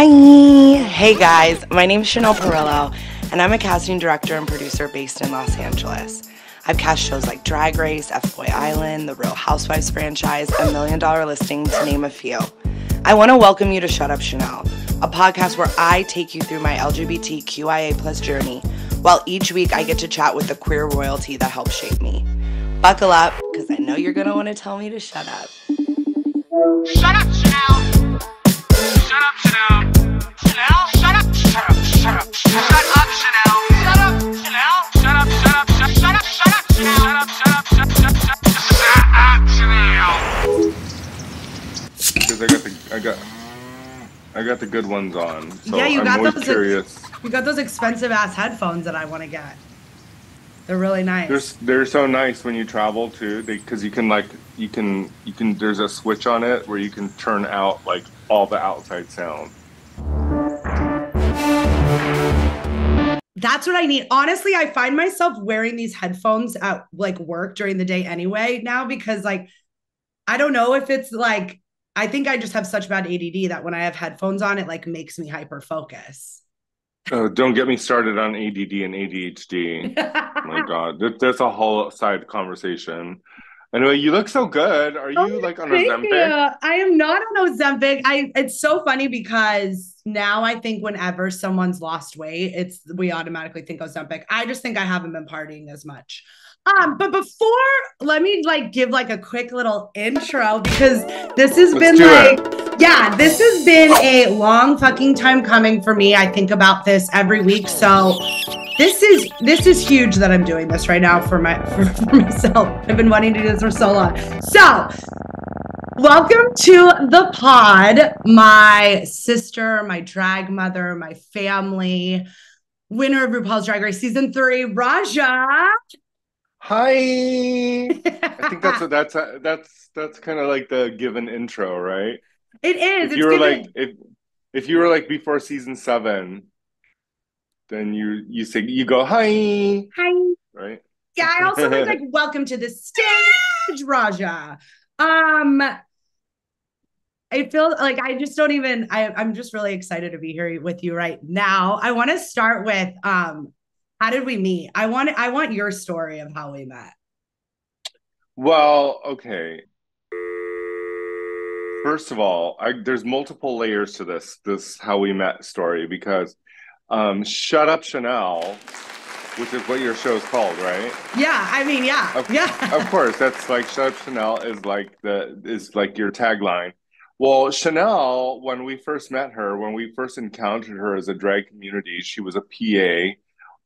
Hi! Hey guys, my name is Chanel Perillo, and I'm a casting director and producer based in Los Angeles. I've cast shows like Drag Race, F-Boy Island, the Real Housewives franchise, and Million Dollar Listing, to name a few. I want to welcome you to Shut Up Chanel, a podcast where I take you through my LGBTQIA+ journey, while each week I get to chat with the queer royalty that helped shape me. Buckle up, because I know you're going to want to tell me to shut up. Shut up, Chanel! Shut up, Chanel! Chanel, shut up! Shut up, shut up, shut up, Chanel! Shut up, Chanel! Shut up, shut up, shut up, shut up, Chanel! Shut up, shut up, shut up, Chanel! Because I got the good ones on. So yeah, you I'm got always those. curious. You got those expensive ass headphones that I want to get. They're really nice. They're so nice when you travel too. Because you can there's a switch on it where you can turn out like all the outside sound. That's what I need. Honestly, I find myself wearing these headphones at like work during the day anyway now because like I don't know if it's like I think I just have such bad ADD that when I have headphones on, it like makes me hyper focus. Oh, don't get me started on ADD and ADHD. Oh my God, that's a whole side conversation. Anyway, you look so good. Are you like on Thank Ozempic? you. I am not on Ozempic. It's so funny because now I think whenever someone's lost weight, we automatically think Ozempic. I just think I haven't been partying as much. But before, let me like give like a quick little intro because this has been this has been a long fucking time coming for me. I think about this every week. So this is huge that I'm doing this right now for myself. I've been wanting to do this for so long. So welcome to the pod, my sister, my drag mother, my family, winner of RuPaul's Drag Race Season 3, Raja. Hi. I think that's kind of like the given intro, right? It is. If you were like before season 7, then you go hi, right? Yeah, I also like welcome to the stage, Raja. I feel like I just don't even. I'm just really excited to be here with you right now. I want to start with how did we meet? I want your story of how we met. Well, okay. First of all, there's multiple layers to this how we met story because Shut Up Chanel, which is what your show's called, right? Yeah, I mean, yeah. Of course, that's like Shut Up Chanel is like your tagline. Well, Chanel, when we first met her, when we first encountered her as a drag community, she was a PA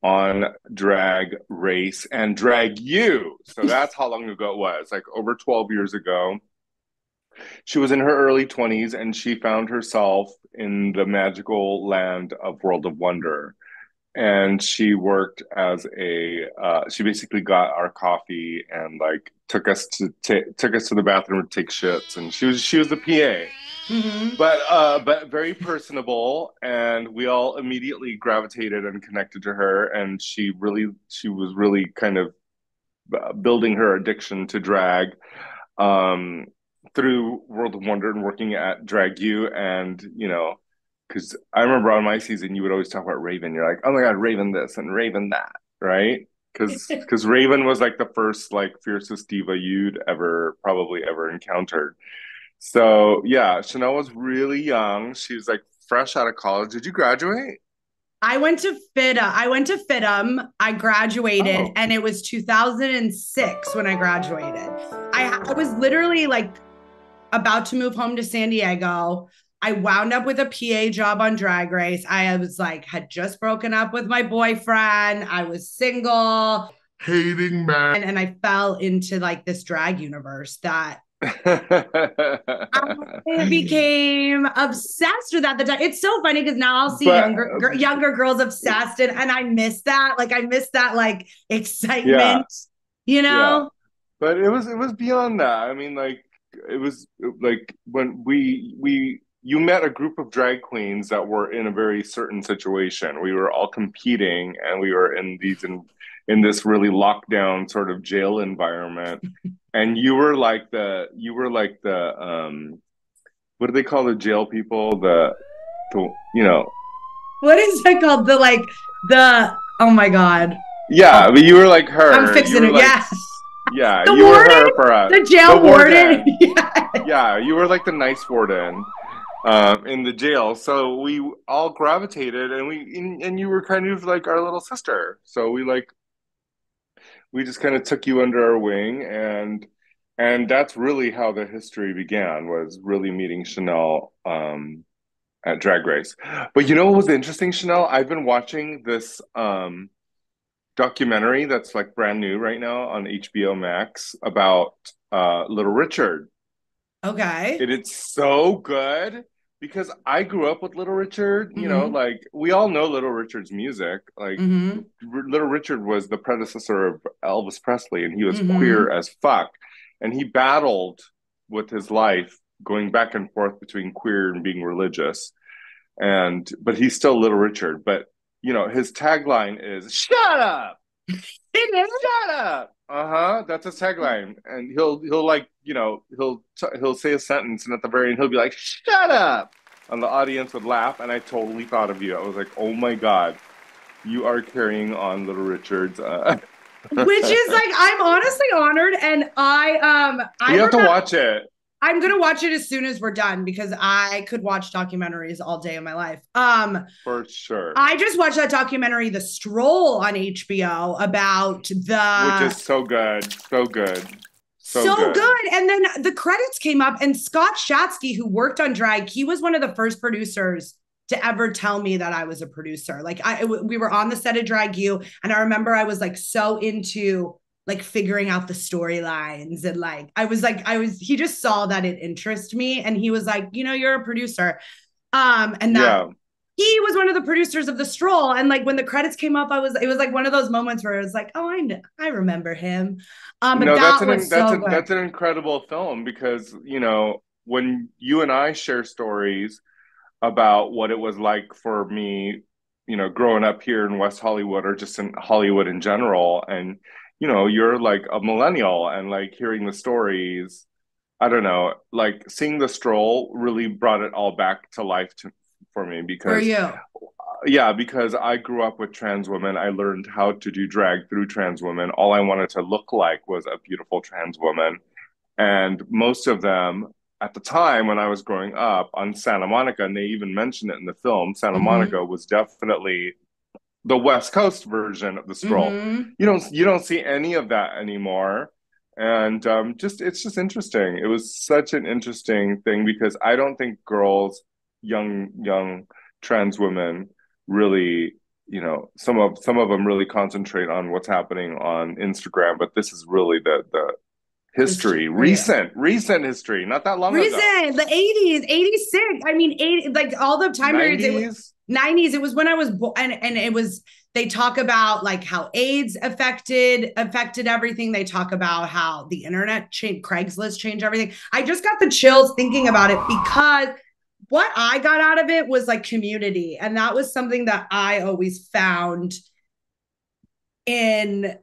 on Drag Race and Drag U. So that's how long ago it was, like over 12 years ago. She was in her early 20s and she found herself in the magical land of World of Wonder. And she worked as she basically got our coffee and like took us to the bathroom to take shits. And she was the PA. Mm-hmm. But very personable, and we all immediately gravitated and connected to her, and she was really kind of building her addiction to drag through World of Wonder and working at Drag U. And because I remember on my season you would always talk about Raven. You're like, oh my God, Raven this and Raven that, right? Because Raven was like the first like fiercest diva you'd probably ever encountered. So yeah, Chanel was really young. She was like fresh out of college. Did you graduate? I went to FITM. I graduated, and it was 2006 when I graduated. I was literally like about to move home to San Diego. I wound up with a PA job on Drag Race. I was like, had just broken up with my boyfriend. I was single, hating men, and I fell into like this drag universe that I became obsessed with at the time. It's so funny because now I'll see younger girls obsessed, and I miss that. Like I miss that like excitement, Yeah. But it was beyond that. I mean, like it was like when you met a group of drag queens that were in a very certain situation. We were all competing, and we were in this really lockdown sort of jail environment. And you were like the what do they call the jail people? What is that called? Oh my God. Yeah, but you were like I'm her. You fixing were it. like, Yeah. yeah, The you were warden? her for us. The The jail warden. warden. Yeah. Yeah, you were like the nice warden in the jail. So we all gravitated, and you were kind of like our little sister. So we just kind of took you under our wing, and that's really how the history began, was really meeting Chanel at Drag Race. But you know what was interesting, Chanel? I've been watching this documentary that's like brand new right now on HBO Max about Little Richard. Okay. It is so good because I grew up with Little Richard. Mm-hmm. Like we all know Little Richard's music. Like Mm-hmm. Little Richard was the predecessor of Elvis Presley, and he was queer Mm-hmm. as fuck. And he battled with his life, going back and forth between queer and being religious. And but he's still Little Richard. But his tagline is "Shut up." It is. Shut up. Uh-huh. That's his tagline. And he'll like, he'll say a sentence, and at the very end he'll be like, "Shut up." And the audience would laugh, and I totally thought of you. I was like, "Oh my God, you are carrying on Little Richard's Which is like, I'm honestly honored, and I You have to remember watch it. I'm gonna watch it as soon as we're done because I could watch documentaries all day of my life. For sure. I just watched that documentary, The Stroll, on HBO about Which the is so good. So good. so good. And then the credits came up, and Scott Shatsky, who worked on Drag, he was one of the first producers to ever tell me that I was a producer. Like we were on the set of Drag U, and I remember I was like so into like figuring out the storylines, and like he just saw that it interested me, and he was like, you're a producer. And that Yeah. he was one of the producers of The Stroll. And like when the credits came up, it was like one of those moments where it was like, oh, I remember him. But No, that's that an was that's so an good. that's an incredible film because, when you and I share stories about what it was like for me, growing up here in West Hollywood or just in Hollywood in general. And, you're like a millennial, and like hearing the stories, I don't know, like seeing The Stroll really brought it all back to life for me For because, you. yeah, because I grew up with trans women. I learned how to do drag through trans women. All I wanted to look like was a beautiful trans woman. And most of them at the time when I was growing up on Santa Monica, and they even mentioned it in the film, Santa Mm-hmm. Monica was definitely the West Coast version of the Stroll. Mm-hmm. You don't see any of that anymore. And just it's just interesting. It was such an interesting thing because I don't think girls, young trans women, really, some of them really concentrate on what's happening on Instagram, but this is really the history, For you. recent history, not that long ago. Recent, the 80s, 86. I mean, 80, like all the time periods, 90s. 90s, it was when I was born, and it was, they talk about like how AIDS affected everything. They talk about how the internet changed, Craigslist changed everything. I just got the chills thinking about it because what I got out of it was like community. And that was something that I always found in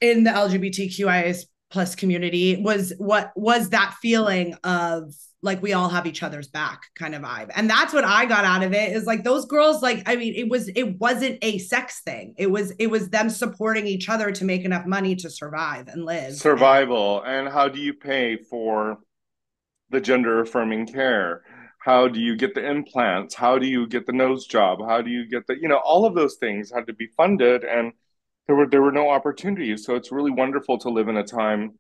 the LGBTQIA plus community was that feeling of like we all have each other's back kind of vibe. And that's what I got out of it, is like those girls, like, I mean, it wasn't a sex thing. It was them supporting each other to make enough money to survive and live. Survival. And how do you pay for the gender affirming care? How do you get the implants? How do you get the nose job? How do you get all of those things had to be funded, and there were no opportunities. So it's really wonderful to live in a time,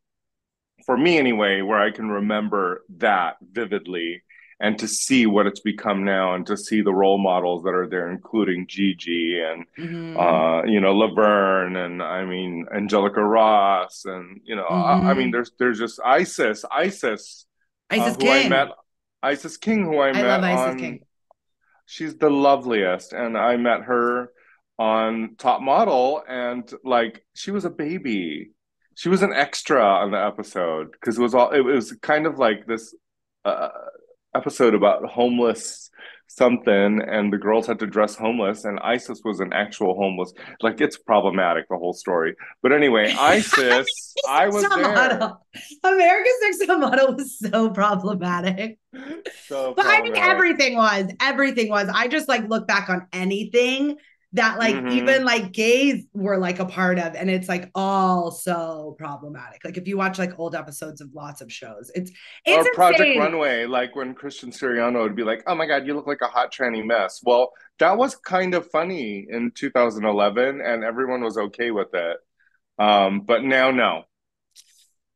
for me anyway, where I can remember that vividly, and to see what it's become now, and to see the role models that are there, including Gigi and Mm-hmm. Laverne, and I mean Angelica Ross, and I mean Mm-hmm. there's just Isis, Isis who I met, King. Isis King, who I I met love Isis on. King. She's the loveliest, and I met her on Top Model, and like she was a baby. She was an extra on the episode because it was kind of like this uh, episode about homeless something, and the girls had to dress homeless, and Isis was an actual homeless. Like, it's problematic, the whole story. But anyway, Isis, I was there. America's Next Top Model was so problematic. So But I think problematic. everything was. I just like look back on anything that like even Hmm. like gays were like a part of, and it's like all so problematic. Like if you watch like old episodes of lots of shows, it's Or Project insane. Runway, like when Christian Siriano would be like, "Oh my God, you look like a hot tranny mess." Well, that was kind of funny in 2011, and everyone was okay with it. But now, no,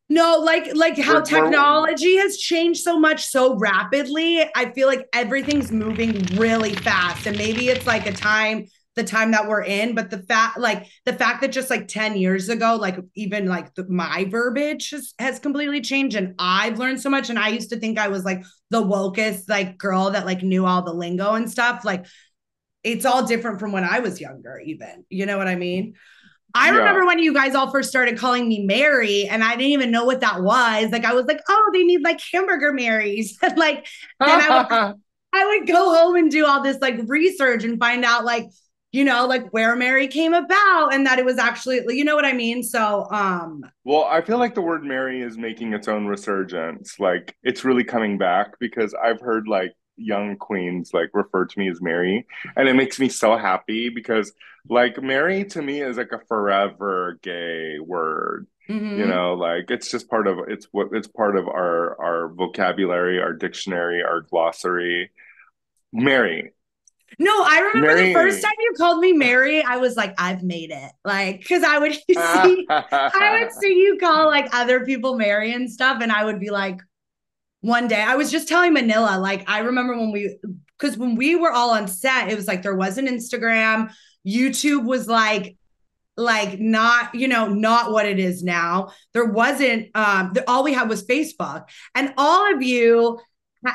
No, like how we're technology has changed so much so rapidly. I feel like everything's moving really fast. And maybe it's like the time that we're in, but the fact that just like 10 years ago, like even like my verbiage has completely changed. And I've learned so much. And I used to think I was like the wokest like girl that like knew all the lingo and stuff. Like it's all different from when I was younger, even. You know what I mean? I yeah. remember when you guys all first started calling me Mary, and I didn't even know what that was. Like I was like, oh, they need like hamburger Marys. And like then I would go home and do all this like research and find out like, you know, like where Mary came about and that it was actually, you know what I mean? So Well, I feel like the word Mary is making its own resurgence. Like, it's really coming back because I've heard like young queens like refer to me as Mary, and it makes me so happy because like Mary to me is like a forever gay word. mm-hmm. Like it's just part of it's part of our vocabulary, our dictionary, our glossary. Mary. No, I remember the first Mary. time you called me Mary, I was like, I've made it. Like, because I would see you call like other people Mary and stuff, and I would be like, one day, I was just telling Manila, like, I remember because when we were all on set, it was like there wasn't Instagram, YouTube was like not not what it is now. There wasn't all we had was Facebook, and all of you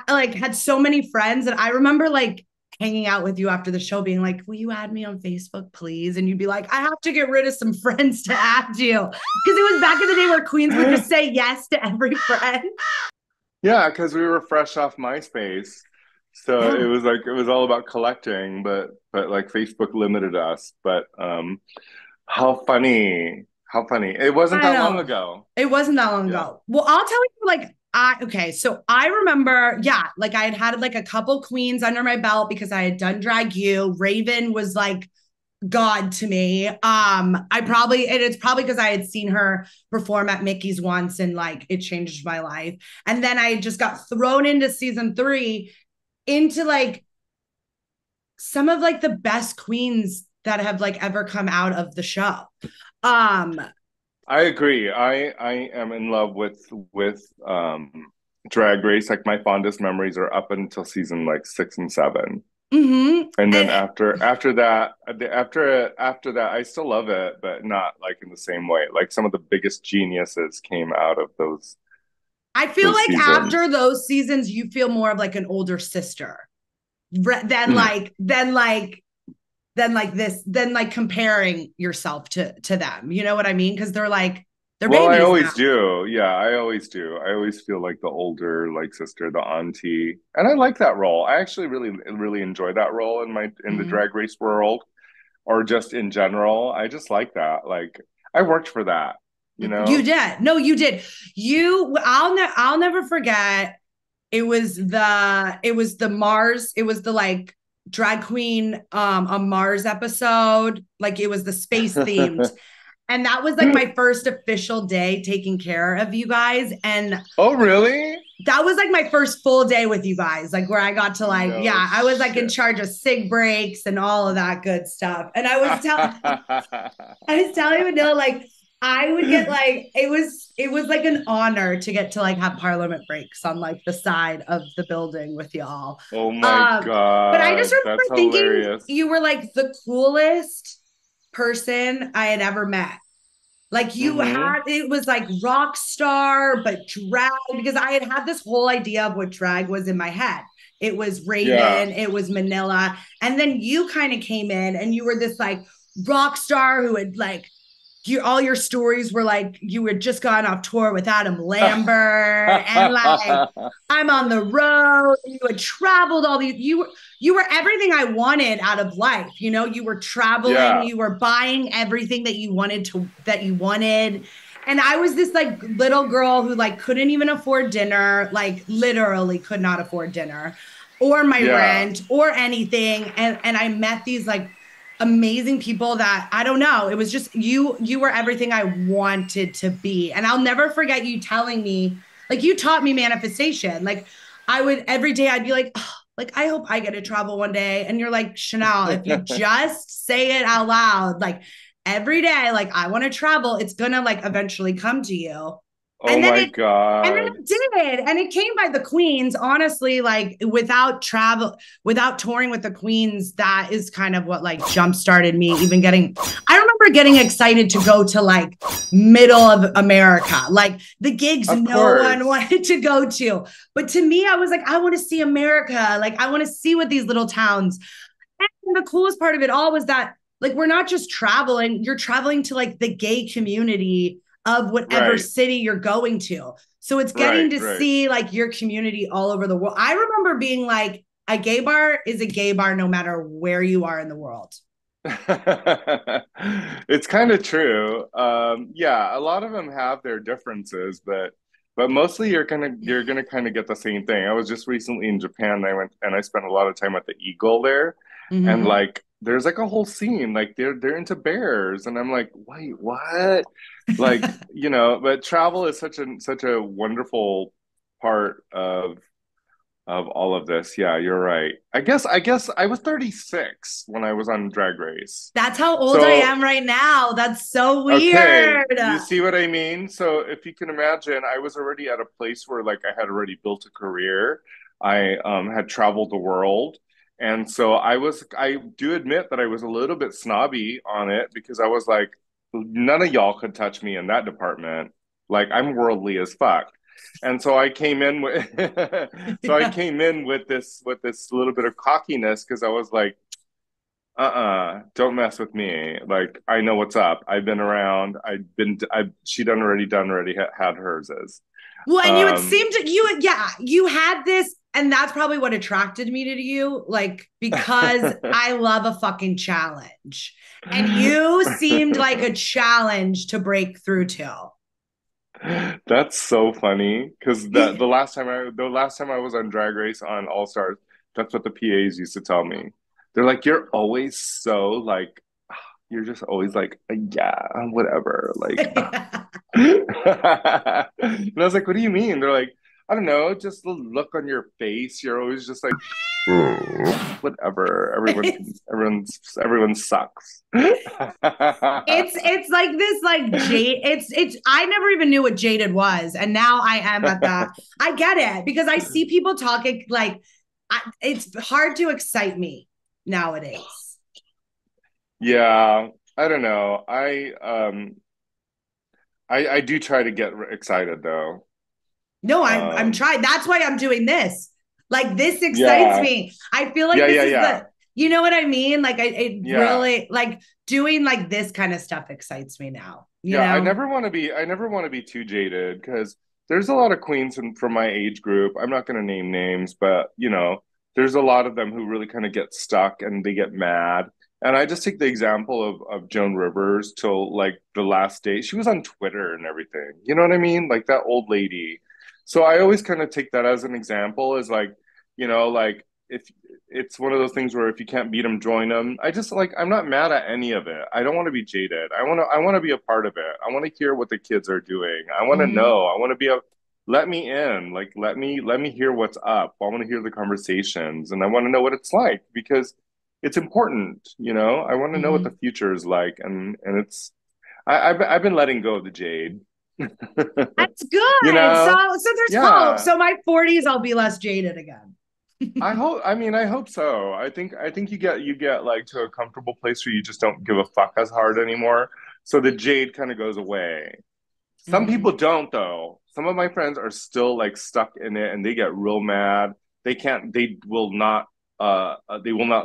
like had so many friends, and I remember like hanging out with you after the show being like, will you add me on Facebook please? And you'd be like, I have to get rid of some friends to add you, because it was back in the day where queens would just say yes to every friend. Yeah, because we were fresh off MySpace. So it Yeah, was like it was all about collecting, but like Facebook limited us. But how funny. How funny. It wasn't I that long know. ago. It wasn't that long Yeah. ago. Well, I'll tell you, like, okay, so I remember, yeah, like I had like a couple queens under my belt because I had done Drag U. Raven was like God to me. It's probably because I had seen her perform at Mickey's once and like it changed my life. And then I just got thrown into season 3 into like some of like the best queens that have like ever come out of the show. Um, I agree. I am in love with Drag Race. Like my fondest memories are up until season like 6 and 7. mm-hmm. And then And after that, I still love it, but not like in the same way. Like some of the biggest geniuses came out of I feel those like seasons. after those seasons, you feel more of like an older sister than like comparing yourself to them. You know what I mean? Because they're Well, I babies now. always do. Yeah, I always do. I always feel like the older, like sister, the auntie, and I like that role. I actually really enjoy that role in the Mhm. drag race world, or just in general. I just like that. Like I worked for that, you You know? did. No, you did. I'll never forget. It was the Mars. It was the like drag queen a Mars episode. Like it was the space themed. And that was like my first official day taking care of you guys. And Oh, really? that was like my first full day with you guys, like where I got to like, No yeah, I was like in shit. charge of sig breaks and all of that good stuff. And I was telling Vanilla, like, I would get like it was like an honor to get to like have parliament breaks on like the side of the building with y'all. Oh my Um, but I just God, remember that's thinking hilarious. you were like the coolest person I had ever met. Like you Mm-hmm. had, it was like rock star, but drag, because I had this whole idea of what drag was in my head. It was Yeah. Raven, it was Manila. And then you kind of came in and you were this like rock star who had like, all your stories were like you had just gone off tour with Adam Lambert and like I'm on the road. You had traveled all these. you were everything I wanted out of life. You know, you were traveling, you were buying everything that you wanted. And I was this like little girl who like couldn't even afford dinner, like literally could not afford dinner or my rent or anything. And I met these like amazing people that I don't know. It was just you were everything I wanted to be. And I'll never forget you telling me, like you taught me manifestation. Like I would every day I'd be like, oh, like I hope I get to travel one day. And you're like, Chanel, if you just say it out loud, like every day, like I want to travel, it's gonna like eventually come to you. Oh my God. And then it did. And it came by the Queens. Honestly, like without touring with the Queens, that is kind of what like jump started me even I remember getting excited to go to like middle of America, like the gigs no one wanted to go to. But to me, I was like, I want to see America. Like I want to see what these little towns. And the coolest part of it all was that like, we're not just traveling, you're traveling to like the gay community of whatever city you're going to. So it's getting to see like your community all over the world. I remember being like, a gay bar is a gay bar no matter where you are in the world. It's kind of true. Yeah, a lot of them have their differences, but mostly you're gonna kind of get the same thing. I was just recently in Japan. I went and I spent a lot of time at the Eagle there, and like there's like a whole scene. Like they're into bears, and I'm like, wait, what? Like, you know, but travel is such a wonderful part of all of this. Yeah, you're right. I guess I was 36 when I was on Drag Race. That's how old I am right now. That's so weird. Okay, you see what I mean? So if you can imagine, I was already at a place where like I had already built a career. I had traveled the world. And so I do admit that I was a little bit snobby on it because I was like, none of y'all could touch me in that department. Like I'm worldly as fuck. And so I came in with I came in with this little bit of cockiness because I was like, don't mess with me. Like I know what's up. I've been around. She already had hers as. Well, and you, it seemed you had this, and that's probably what attracted me to you, like, because I love a fucking challenge. And you seemed like a challenge to break through to. That's so funny because the last time I was on Drag Race on All Stars, that's what the PAs used to tell me. They're like, you're always so like, you're just always like, yeah, whatever. Like, and I was like, what do you mean? They're like, I don't know, just the look on your face. You're always just like, whatever. Everyone sucks. It's like this, like jade. It's. I never even knew what jaded was, and now I am at that. I get it because I see people talking like, it's hard to excite me nowadays. Yeah, I don't know. I do try to get excited though. No, I'm trying. That's why I'm doing this. Like this excites me. I feel like this is the, you know what I mean? Like it really like doing like this kind of stuff excites me now. You know? I never want to be too jaded because there's a lot of queens from my age group. I'm not going to name names, but you know, there's a lot of them who really kind of get stuck and they get mad. And I just take the example of Joan Rivers till like the last day. She was on Twitter and everything. You know what I mean? Like that old lady. So I always kind of take that as an example, as like, you know, like if it's one of those things where if you can't beat them, join them. I just like, I'm not mad at any of it. I don't want to be jaded. I want to be a part of it. I want to hear what the kids are doing. I want to know. I want to be let me in. Like, let me hear what's up. I want to hear the conversations and I want to know what it's like because it's important. You know, I want to know what the future is like. And it's, I've been letting go of the jade. That's good. You know? So there's hope. So my 40s, I'll be less jaded again. I hope so. I think you get like to a comfortable place where you just don't give a fuck as hard anymore. So the jade kind of goes away. Some people don't though. Some of my friends are still like stuck in it and they get real mad. They will not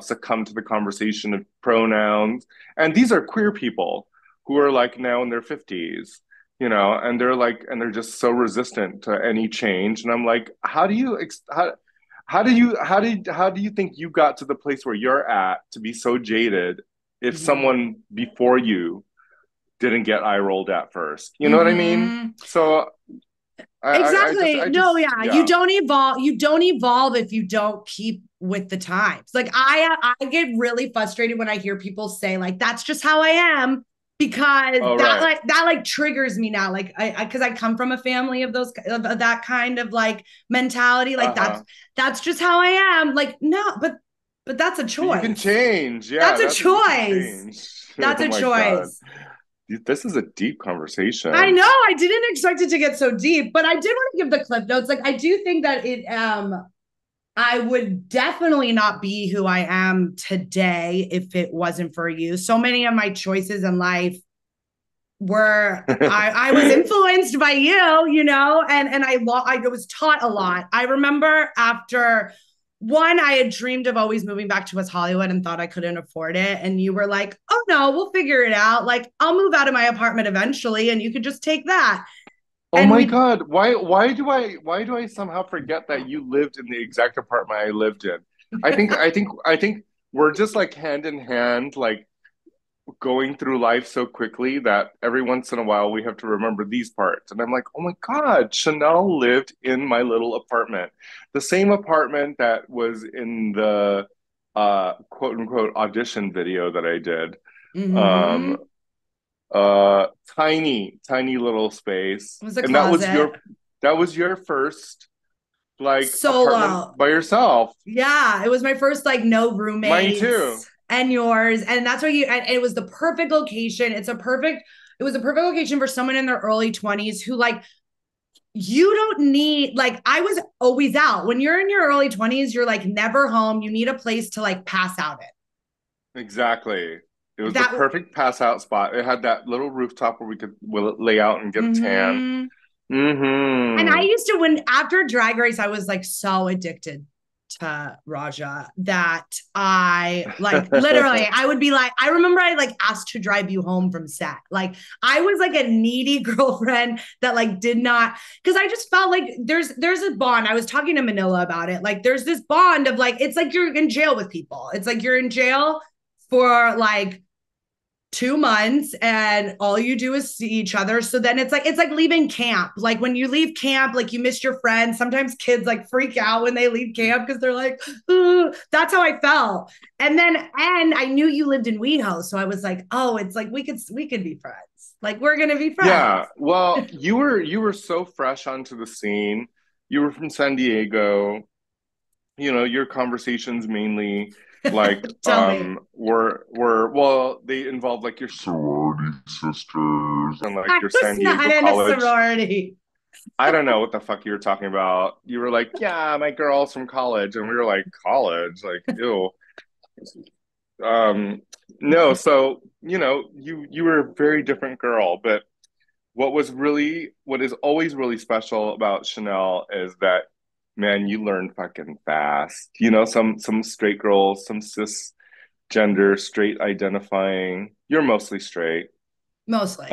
succumb to the conversation of pronouns. And these are queer people who are like now in their 50s. You know, and they're just so resistant to any change. And I'm like, how do you, how do you think you got to the place where you're at to be so jaded if Mhm. someone before you didn't get eye rolled at first? You know what I mean? Mhm. So Exactly. I No, just yeah. You yeah. don't evolve. You don't evolve if you don't keep with the times. Like I get really frustrated when I hear people say like that's just how I am because All that right. like triggers me now. Like I because I come from a family of those of that kind of like mentality. Like Uh-huh. that's just how I am. Like no, but that's a But you can choice. change. Yeah, That's a that's what you can choice. change. That's Oh a my God. choice. This is a deep I conversation. know I didn't expect it to get so deep, but I did want to give the clip notes. Like I do think that it I would definitely not be who I am today if it wasn't for you. So many of my choices in life were I was influenced by you, you know, and I was taught a lot. I remember after one, I had dreamed of always moving back to West Hollywood and thought I couldn't afford it. And you were like, oh no, we'll figure it out. Like, I'll move out of my apartment eventually and you could just take that. Oh And my we, God. Why do I somehow forget that you lived in the exact apartment I lived in? I think we're just like hand in hand, like going through life so quickly that every once in a while we have to remember these parts. And I'm like, oh my God, Chanel lived in my little apartment. The same apartment that was in the quote unquote audition video that I did. Um, mm-hmm, tiny little space. it was a And that was closet your first like apartment solo. by yourself. Yeah, it was my first like no Mine roommates too. and yours. And that's why and it was the perfect location. It was a perfect location for someone in their early 20s who like you don't need like I was always out. When you're in your early 20s, you're like never home. You need a place to like pass out Exactly. It in. was the That perfect pass out spot. It had that little rooftop where we could lay out and get a tan. mm-hmm. And I Mm-hmm. used to when after Drag Race, I was like so addicted to Raja that I like literally I would be like I remember I like asked to drive you home from set. Like I was like a needy girlfriend that like did not because I just felt like there's a bond. I was talking to Manila about it. Like there's this bond of like it's like you're in jail with people. It's like you're in jail for like 2 months and all you do is see each other. So then it's like leaving camp. Like when you leave camp, like you miss your friends. Sometimes kids like freak out when they leave camp because they're like, ooh, that's how I felt. And I knew you lived in WeHo. So I was like, oh, it's like we could be friends. Like we're gonna be Yeah. friends. Well, you were so fresh onto the scene. You were from San Diego. Your conversations mainly like Tell me. were well, they involve like your sorority sisters and like I your was San not Diego in a college. sorority. I don't know what the fuck you were talking about. You were like, yeah, my girl's from college, and we were like, college, like, ew. Um, no, so you were a very different girl, but what is always really special about Chanel is that, man, you learn fucking fast. Some straight girls, some cisgender, straight identifying. You're mostly straight. Mostly.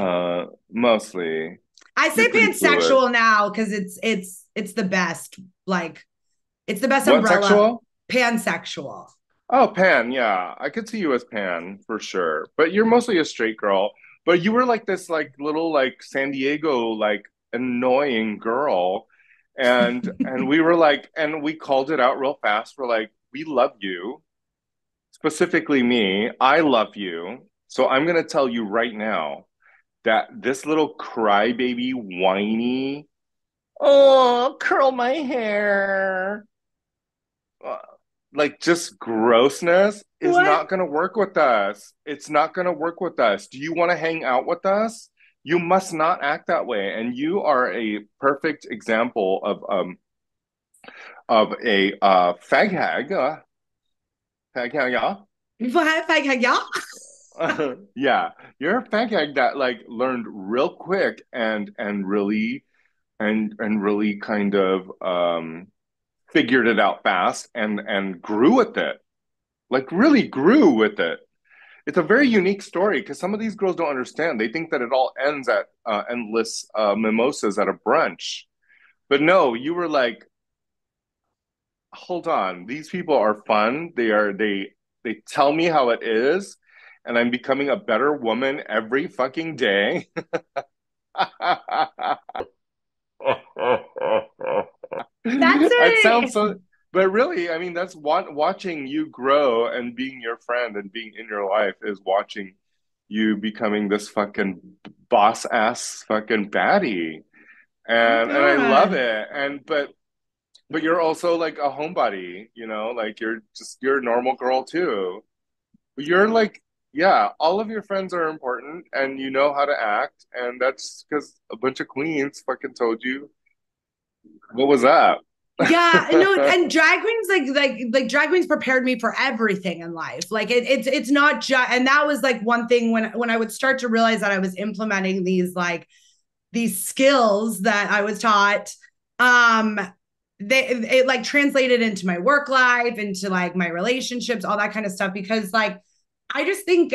Mostly. I You're say pretty fluid. pansexual now because it's the best. Like it's the best What umbrella. sexual? Pansexual. Oh, Pan, yeah. I could see you as Pan for sure. But you're mostly a straight girl. But you were like this like little like San Diego like annoying girl. And we were like and we called it out real fast. We're like, we love you. Specifically me. I love you. So I'm gonna tell you right now that this little crybaby whiny, oh, curl my hair, uh, like just grossness is What? not going to work with us. It's not going to work with us. Do you want to hang out with us? You must not act that way. And you are a perfect example of a fag hag. Fag hag, yeah. Yeah. Yeah, you're a fag hag that like learned real quick and really kind of figured it out fast and grew with it. Like really grew with it. It's a very unique story because some of these girls don't understand. They think that it all ends at endless mimosas at a brunch. But no, you were like, hold on. These people are fun. They tell me how it is, and I'm becoming a better woman every fucking day. That's It sounds it. so, but really, I mean, that's watching you grow and being your friend and being in your life is watching you becoming this fucking boss ass fucking baddie. Oh my And I love God. it. But you're also like a homebody, like you're a normal girl too. You're like, yeah, all of your friends are important and you know how to act, and that's because a bunch of queens fucking told you what was up. Yeah, no, and drag queens like drag queens prepared me for everything in life. Like it's not just, and that was like one thing when I would start to realize that I was implementing these skills that I was taught. Um, it like translated into my work life, into like my relationships, all that kind of stuff. Because like I just think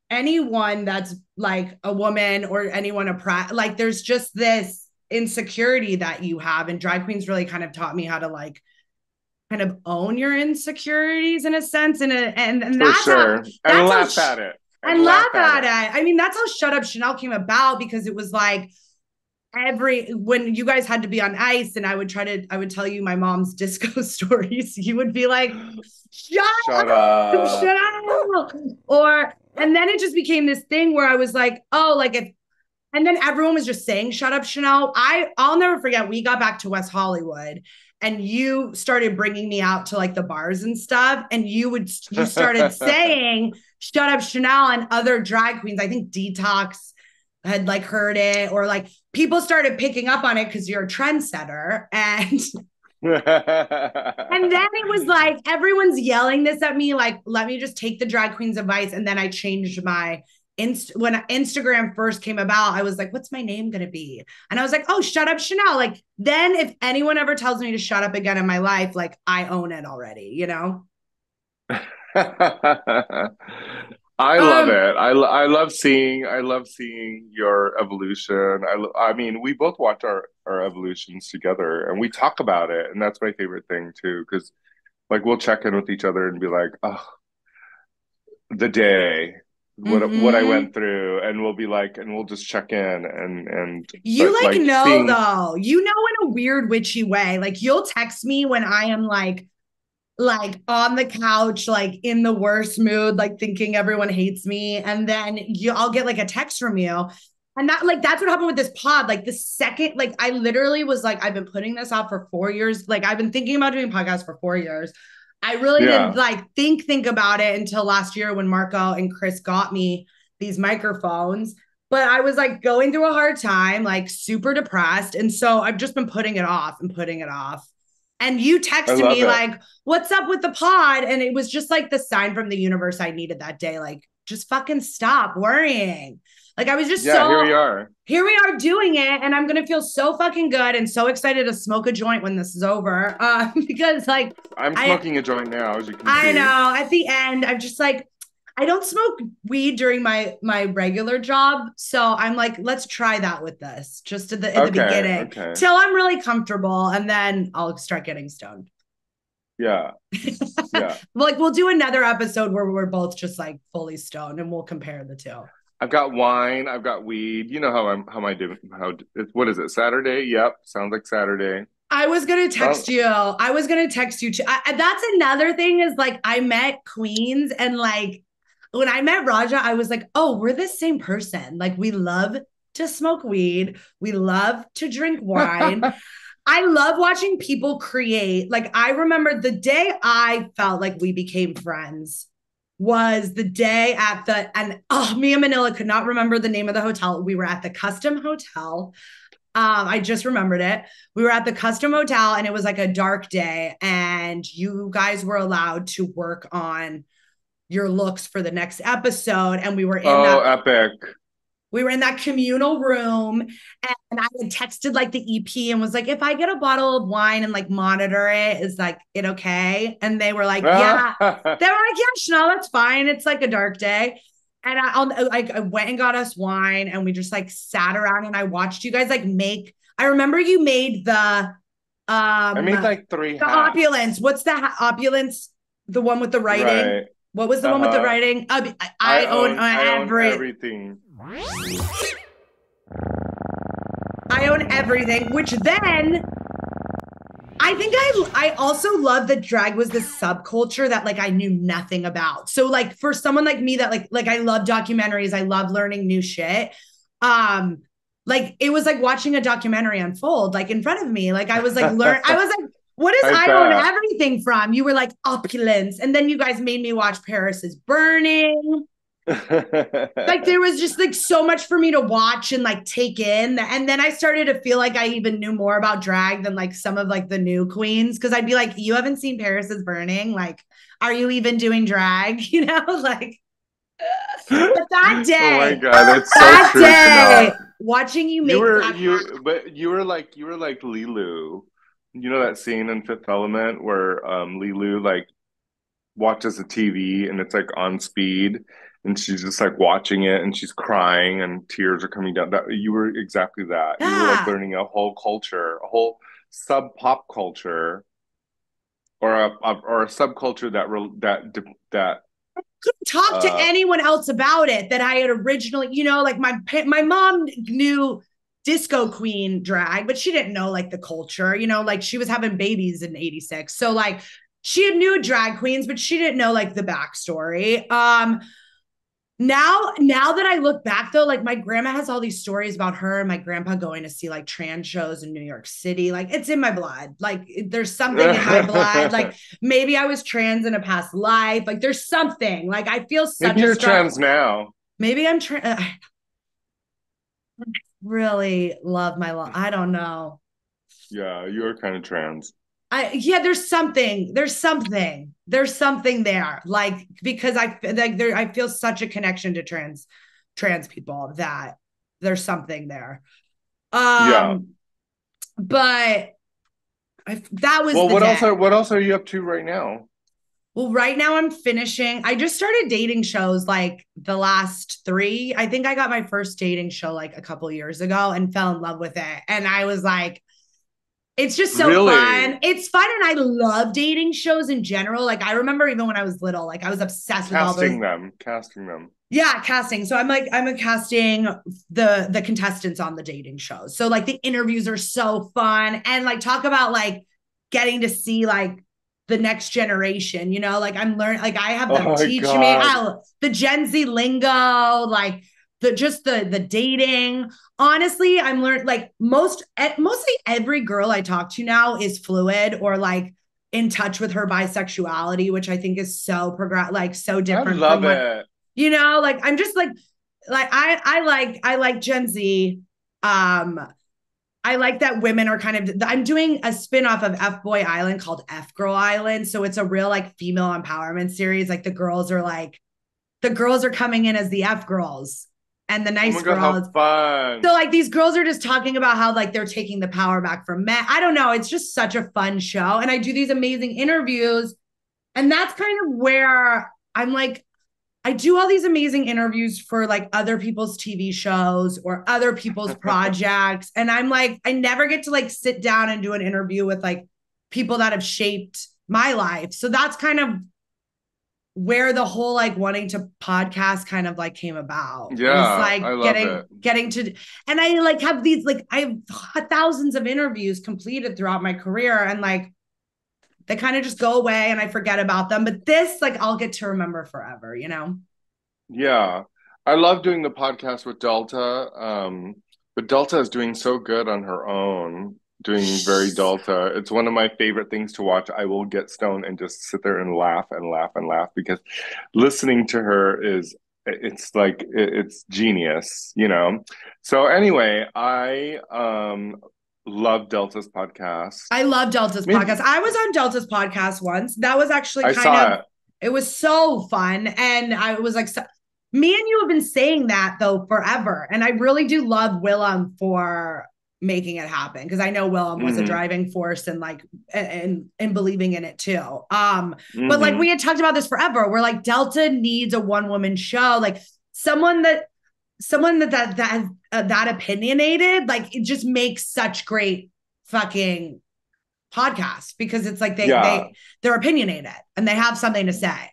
anyone that's like a woman or anyone like there's just this insecurity that you have, and drag queens really kind of taught me how to like kind of own your insecurities in a sense, and For that's how sure. And that's how laugh at it. And and laugh laugh at at it. it. I mean, that's how Shut Up Chanel came about, because it was like when you guys had to be on ice and I would tell you my mom's disco stories, you would be like, shut Shut up, up. shut up. And then it just became this thing where I was like, oh, like if, and then everyone was just saying, shut up, Chanel. I'll never forget, we got back to West Hollywood and you started bringing me out to like the bars and stuff. And you started saying, shut up, Chanel, and other drag queens. I think Detox had like heard it, or like people started picking up on it because you're a trendsetter. And then it was like everyone's yelling this at me, like, let me just take the drag queen's advice. And then I changed my when Instagram first came about, I was like, what's my name gonna be? And I was like, oh, shut up, Chanel. Like, then if anyone ever tells me to shut up again in my life, like I own it already, you know? I love Um, it. I love seeing your evolution. I mean, we both watch our evolutions together and we talk about it, and that's my favorite thing too, because like we'll check in with each other and be like, oh, the day, what I mhm. went through, and we'll be like, and we'll just check in and You but like like know seeing though, you know, in a weird witchy way. Like you'll text me when I am like on the couch, like in the worst mood, like thinking everyone hates me. And then I'll get like a text from you. And that's what happened with this pod. Like the second, like I literally was like, I've been putting this off for 4 years. Like I've been thinking about doing podcasts for 4 years. I really didn't yeah, like think about it until last year when Marco and Chris got me these microphones. But I was like going through a hard time, like super depressed. And so I've just been putting it off and putting it off. And you I texted love me it. like, what's up with the pod? And it was just like the sign from the universe I needed that day. Like, just fucking stop worrying. Like, I was just Yeah, here we so, are. here we are doing it. And I'm going to feel so fucking good and so excited to smoke a joint when this is over. Because like, I'm I, smoking a joint now, as you can I see. know at the end, I'm just like, I don't smoke weed during my regular job, so I'm like, let's try that with this just at the Okay, beginning okay. till I'm really comfortable, and then I'll start getting stoned. Yeah, yeah. Like we'll do another episode where we're both just like fully stoned, and we'll compare the two. I've got wine, I've got weed. You know how am I doing? What is it? Saturday? Yep, sounds like Saturday. I was gonna Oh, text you. I was gonna text you too. That's another thing is like I met queens, and like when I met Raja, I was like, oh, we're the same person. Like we love to smoke weed. We love to drink wine. I love watching people create. Like I remember the day I felt like we became friends was the day at the, and oh, me and Manila could not remember the name of the hotel. We were at the Custom Hotel. I just remembered it. We were at the Custom Hotel and it was like a dark day, and you guys were allowed to work on your looks for the next episode. And oh, epic. we were in that communal room, and I had texted like the EP and was like, if I get a bottle of wine and like monitor it, is like it okay? And they were like, yeah. They were like, yeah, Chanel, that's fine. It's like a dark day. And I went and got us wine, and we just like sat around and I watched you guys like make. I remember you made I made like 3 The hats. opulence. What's the opulence? The one with the writing. Right. What was the one with the writing? I own everything. I own everything, which then I think I also love that drag was this subculture that like I knew nothing about. So like for someone like me that like I love documentaries, I love learning new shit. Like it was like watching a documentary unfold like in front of me. Like I was like what is I own everything from? You were like opulence, and then you guys made me watch Paris is Burning. Like there was just like so much for me to watch and like take in, and then I started to feel like I even knew more about drag than like some of like the new queens, because I'd be like, you haven't seen Paris is Burning, like are you even doing drag? You know, like but that day, oh my god, it's so true. Day, watching you make you were like Lilu. You know that scene in Fifth Element where Lilu like watches the TV and it's like on speed and she's just like watching it and she's crying and tears are coming down. That you were exactly that. You were like learning a whole culture, a whole sub pop culture, or a subculture that couldn't talk to anyone else about it that I had originally, you know, like my mom knew disco queen drag, but she didn't know like the culture, you know, like she was having babies in 86. So like she had knew drag queens, but she didn't know like the backstory. Now that I look back though, like my grandma has all these stories about her and my grandpa going to see like trans shows in New York City. Like it's in my blood. Like there's something in my blood. Like maybe I was trans in a past life. Like there's something. Like I feel such maybe you're trans now. Maybe I'm trans. I really love my life. I don't know. Yeah, you're kind of trans. There's something there, like because I feel such a connection to trans people that there's something there. But that was well. What else are you up to right now? Well, right now I'm finishing. I just started dating shows like the last 3. I think I got my first dating show like a couple years ago and fell in love with it, and I was like, it's just so fun. It's fun. And I love dating shows in general. Like I remember even when I was little, like I was obsessed with all those. Casting them. Yeah, casting. So I'm casting the contestants on the dating shows. So like the interviews are so fun, and like talk about like getting to see like the next generation, you know, like I'm learning, like I have them teach me the Gen Z lingo, like the dating. Honestly, I'm learning like mostly every girl I talk to now is fluid or like in touch with her bisexuality, which I think is so so different. I love it. You know, like I'm just like I like Gen Z. I like that women are kind of, I'm doing a spinoff of F Boy Island called F Girl Island. So it's a real like female empowerment series. Like the girls are coming in as the F girls. And the nice girls. How fun. So like these girls are just talking about how like they're taking the power back from men. I don't know. It's just such a fun show. And I do these amazing interviews. And that's kind of where I'm like, I do all these amazing interviews for like other people's TV shows or other people's projects. And I'm like, I never get to like sit down and do an interview with like people that have shaped my life. So that's kind of where the whole like wanting to podcast kind of like came about. Yeah, like I love getting to, and I like have these like I have thousands of interviews completed throughout my career, and like they kind of just go away and I forget about them. But this, like, I'll get to remember forever, you know? Yeah, I love doing the podcast with Delta, but Delta is doing so good on her own. Doing very Delta. It's one of my favorite things to watch. I will get stoned and just sit there and laugh and laugh and laugh because listening to her it's like it's genius, you know. So anyway, I love Delta's podcast. I love Delta's podcast. I was on Delta's podcast once. That was actually it was so fun, and I was like, me and you have been saying that though forever, and I really do love Willem for making it happen, because I know Willem was a driving force and like and believing in it too. But like we had talked about this forever. We're like, Delta needs a one-woman show, like someone that opinionated. Like it just makes such great fucking podcast because it's like Yeah. they're opinionated and they have something to say. And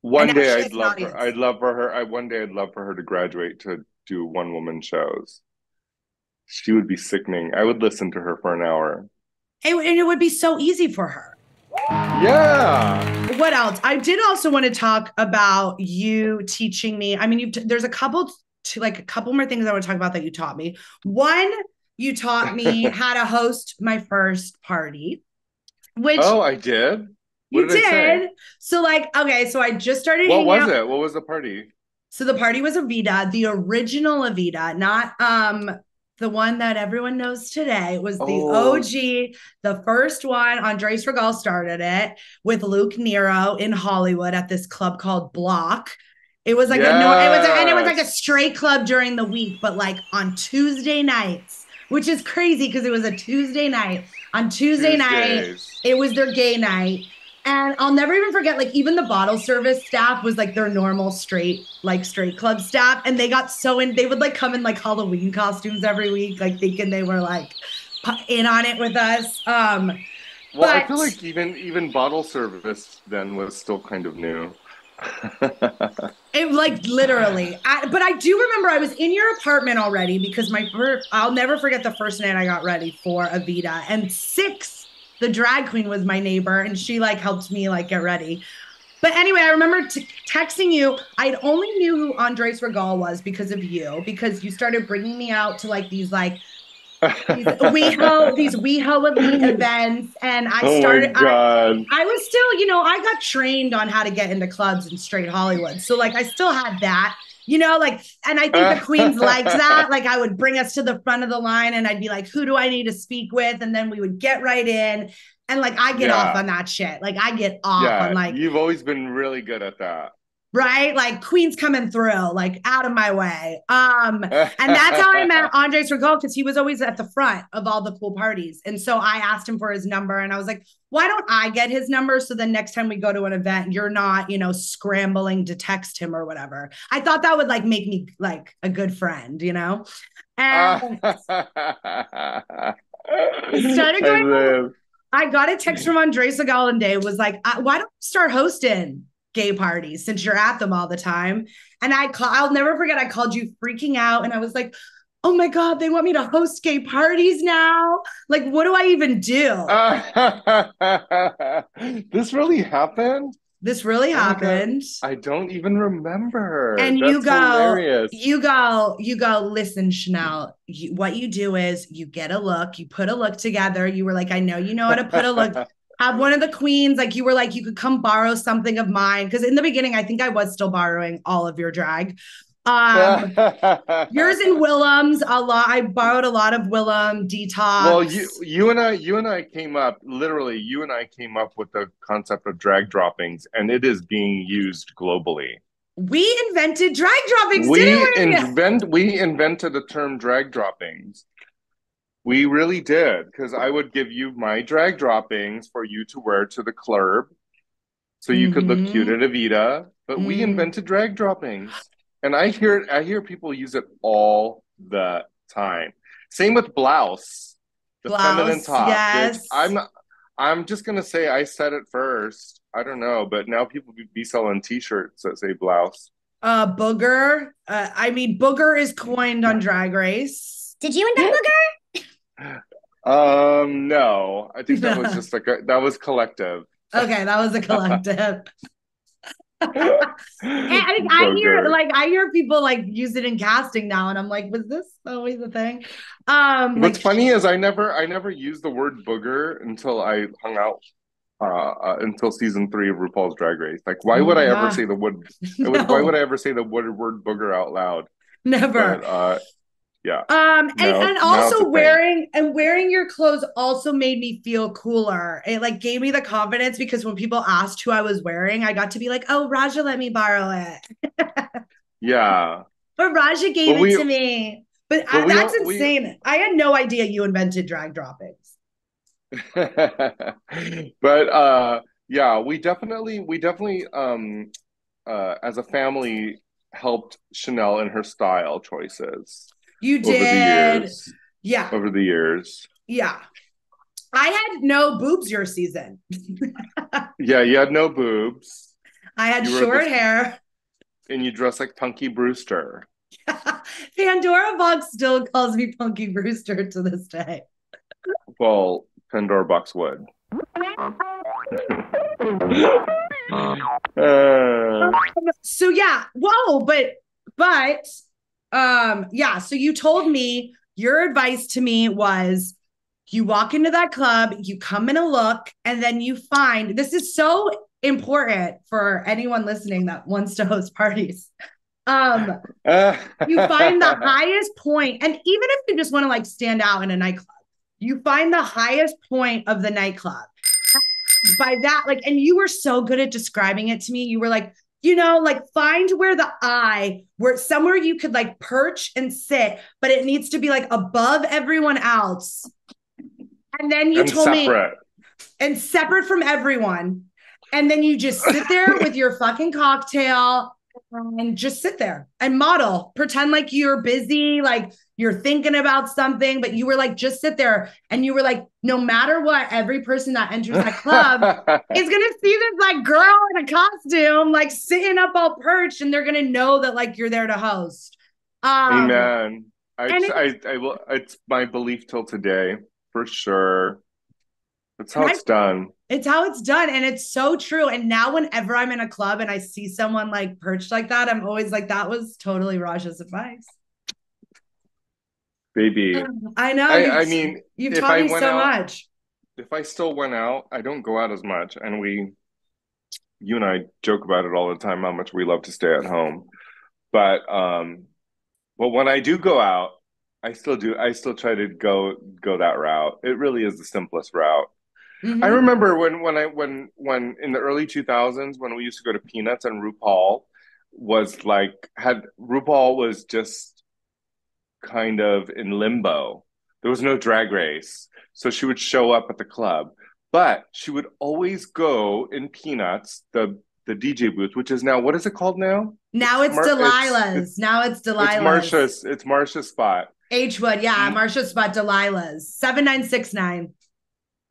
One now day she I'd has an love her. audience. I'd love for her. One day I'd love for her to graduate to do one woman shows. She would be sickening. I would listen to her for an hour. And it would be so easy for her. Yeah. What else? I did also want to talk about you teaching me. I mean, there's a couple more things I want to talk about that you taught me. One, you taught me how to host my first party, which Oh, I did. What you did I say? So like, okay, so I just started What hanging was out. it? What was the party? So the party was Avita, the original Avita, not the one that everyone knows today. It was the OG, the first one. Andres Regal started it with Luke Nero in Hollywood at this club called Block. It was like it was like a straight club during the week, but like on Tuesday nights, which is crazy because it was a Tuesday night. On Tuesday night, it was their gay night. And I'll never even forget, like, even the bottle service staff was like their normal straight club staff. And they got they would like come in like Halloween costumes every week, like thinking they were like in on it with us. Well, I feel like even bottle service then was still kind of new. It like literally, but I do remember I was in your apartment already because I'll never forget the first night I got ready for Avita, and the drag queen was my neighbor and she like helped me like get ready. But anyway, I remember texting you. I only knew who Andres Regal was because of you, because you started bringing me out to like these WeHo elite events. And I was still, I got trained on how to get into clubs in straight Hollywood. So like, I still had that. Like, and I think the queens liked that. Like, I would bring us to the front of the line and I'd be like, who do I need to speak with? And then we would get right in. And like, I get off on that shit. Like, I get off on like. You've always been really good at that. Right? Like, queens coming through, like out of my way. And that's how I met Andres Regal, because he was always at the front of all the cool parties. And so I asked him for his number and I was like, why don't I get his number? So then next time we go to an event, you're not, scrambling to text him or whatever. I thought that would like make me like a good friend, And started going. I got a text from Andres Regal one day, was like, why don't you start hosting gay parties since you're at them all the time? And I'll never forget, I called you freaking out and I was like, oh my God, they want me to host gay parties now. Like, what do I even do? This really happened? This really happened. I don't even remember. And that's hilarious. You go, listen, Chanel, what you do is you get a look, you put a look together. You were like, I know you know how to put a look. Have one of the queens, like you were like, you could come borrow something of mine. Because in the beginning, I think I was still borrowing all of your drag. Yours and Willem's a lot. I borrowed a lot of Willem, Detox. Well, you and I came up, literally, you and I came up with the concept of drag droppings, and it is being used globally. We invented drag droppings, didn't we? We invented the term drag droppings. We really did, because I would give you my drag droppings for you to wear to the club, so you could look cute at Avita. But we invented drag droppings, and I hear people use it all the time. Same with blouse, the feminine top. Yes. I'm just gonna say I said it first. I don't know, but now people be selling T-shirts that say blouse. Booger. Booger is coined on Drag Race. Did you invent booger? No, I think that was just that was collective. Okay, that was a collective. I hear people like use it in casting now, and I'm like, was this always a thing? What's funny is I never used the word booger until I hung out until season 3 of RuPaul's Drag Race. Like, why would I ever say the word? Why would I ever say the word booger out loud? Never. But, yeah. And also wearing your clothes also made me feel cooler. It like gave me the confidence, because when people asked who I was wearing, I got to be like, oh, Raja let me borrow it. Yeah. But Raja gave it to me. But that's insane. I had no idea you invented drag droppings. But yeah, we definitely as a family helped Chanel in her style choices. You did. Over the years. Yeah. Over the years. Yeah. I had no boobs your season. Yeah, you had no boobs. I had You were short hair. and you dressed like Punky Brewster. Pandora Box still calls me Punky Brewster to this day. Well, Pandora Box would. So yeah, whoa, but yeah, so you told me your advice to me was you walk into that club, you come in a look, and then you find this is so important for anyone listening that wants to host parties. You find the highest point, and even if you just want to like stand out in a nightclub, you find the highest point of the nightclub. By that, like, and you were so good at describing it to me. You were like, you know, like find where the eye, where somewhere you could like perch and sit, but it needs to be like above everyone else. And then you told separate. me, and separate from everyone. And then you just sit there with your fucking cocktail and just sit there and model, pretend like you're busy, like you're thinking about something, but you were like, just sit there. And you were like, no matter what, every person that enters that club is going to see this like girl in a costume, like sitting up all perched, and they're going to know that like you're there to host. Amen. I will. It's my belief till today, for sure. That's how it's done. It's how it's done. And it's so true. And now whenever I'm in a club and I see someone like perched like that, I'm always like, that was totally Raja's advice. Baby. I know. I mean, you've taught me so much. If I still went out, I don't go out as much. And you and I joke about it all the time, how much we love to stay at home. But when I do go out, I still try to go that route. It really is the simplest route. Mm-hmm. I remember when in the early 2000s when we used to go to Peanuts and RuPaul was just kind of in limbo. There was no drag race. So she would show up at the club, but she would always go in Peanuts, the DJ booth, which is now, what is it called now? Now it's Delilah's. It's Marsha's spot. H-Wood, yeah, Marsha's spot, Delilah's. 7969.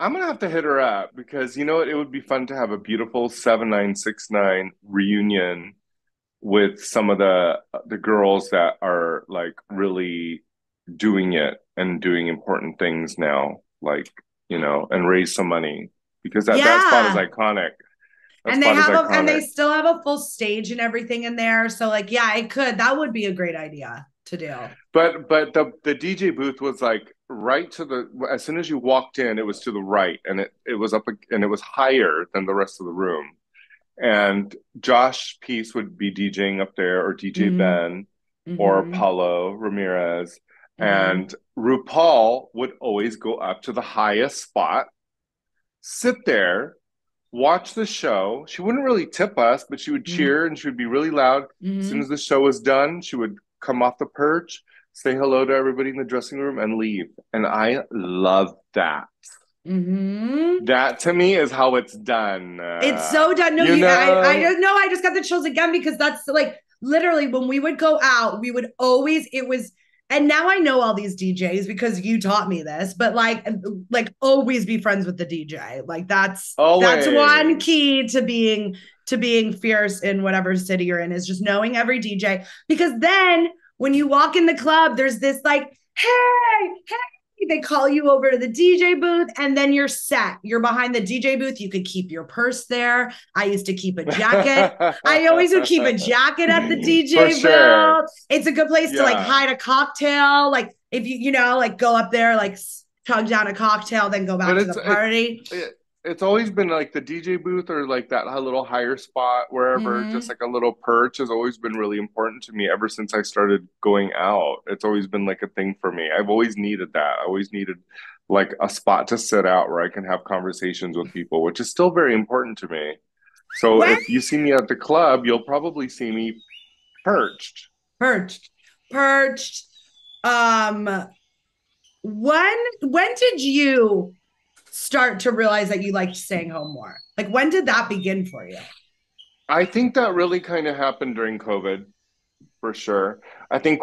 I'm going to have to hit her up because, you know what, it would be fun to have a beautiful 7969 reunion with some of the girls that are like really doing it and doing important things now, like, you know, and raise some money because that spot is iconic. They still have a full stage and everything in there. So like, yeah, that would be a great idea to do. But the DJ booth was like right as soon as you walked in, it was to the right, and it was up and it was higher than the rest of the room. And Josh Peace would be DJing up there, or DJ Ben, or Paulo Ramirez, and RuPaul would always go up to the highest spot, sit there, watch the show. She wouldn't really tip us, but she would cheer and she would be really loud. As soon as the show was done, she would come off the perch, say hello to everybody in the dressing room, and leave. And I love that. That to me is how it's done. It's so done. No, I don't know. I just got the chills again because that's like literally when we would go out, we would always, and now I know all these DJs because you taught me this, but like always be friends with the DJ. Like that's one key to being fierce in whatever city you're in, is just knowing every DJ. Because then when you walk in the club, there's this like, hey, they call you over to the DJ booth and then you're set. You're behind the DJ booth. You could keep your purse there. I used to keep a jacket. I always would keep a jacket at the DJ booth. Sure. It's a good place to like hide a cocktail. Like if you know, like go up there, like chug down a cocktail, then go back to the party. It's always been like the DJ booth or like that little higher spot wherever, just like a little perch has always been really important to me ever since I started going out. It's always been like a thing for me. I've always needed that. I always needed like a spot to sit out where I can have conversations with people, which is still very important to me. So if you see me at the club, you'll probably see me perched. When did you start to realize that you liked staying home more? Like when did that begin for you? I think that really kind of happened during COVID, for sure. I think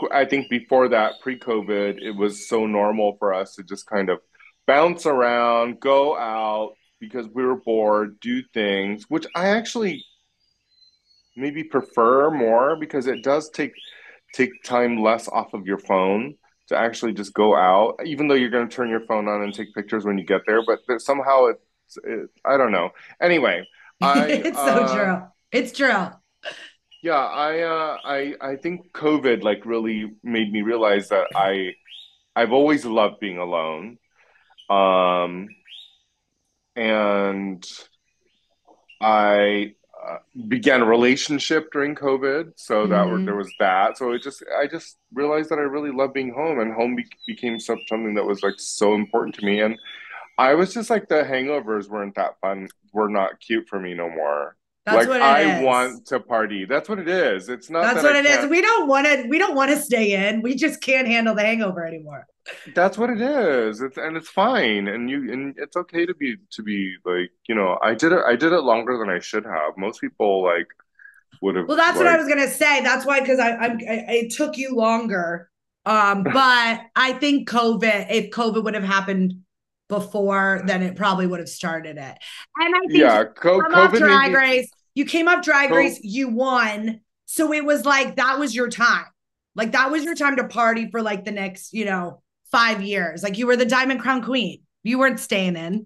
before that, pre-COVID, it was so normal for us to just kind of bounce around, go out because we were bored, do things, which I actually maybe prefer more because it does take time less off of your phone to actually just go out, even though you're going to turn your phone on and take pictures when you get there. But somehow I don't know. Anyway, I It's so true. It's true. yeah, I think COVID like really made me realize that I've always loved being alone. Um, and I began a relationship during COVID, so there Hmm. was that. So I just realized that I really love being home, and home became something that was like so important to me. And I was just like the hangovers weren't that fun, were not cute for me no more. That's Like what it I is. want to party. That's what it is. It's not That's that what I it is. can't. We don't want to stay in. We just can't handle the hangover anymore. That's what it is. It's fine, and it's okay to be like I did it longer than I should have. Most people like would have Well, that's what I like was gonna say. That's why, because it took you longer. But I think if COVID would have happened before, then it probably would have started it. And I think yeah. come off COVID made Drag me. Race. You came off Drag Race. Co- You won. So it was like that was your time. Like that was your time to party for like the next, 5 years. Like you were the Diamond Crown Queen. You weren't staying in.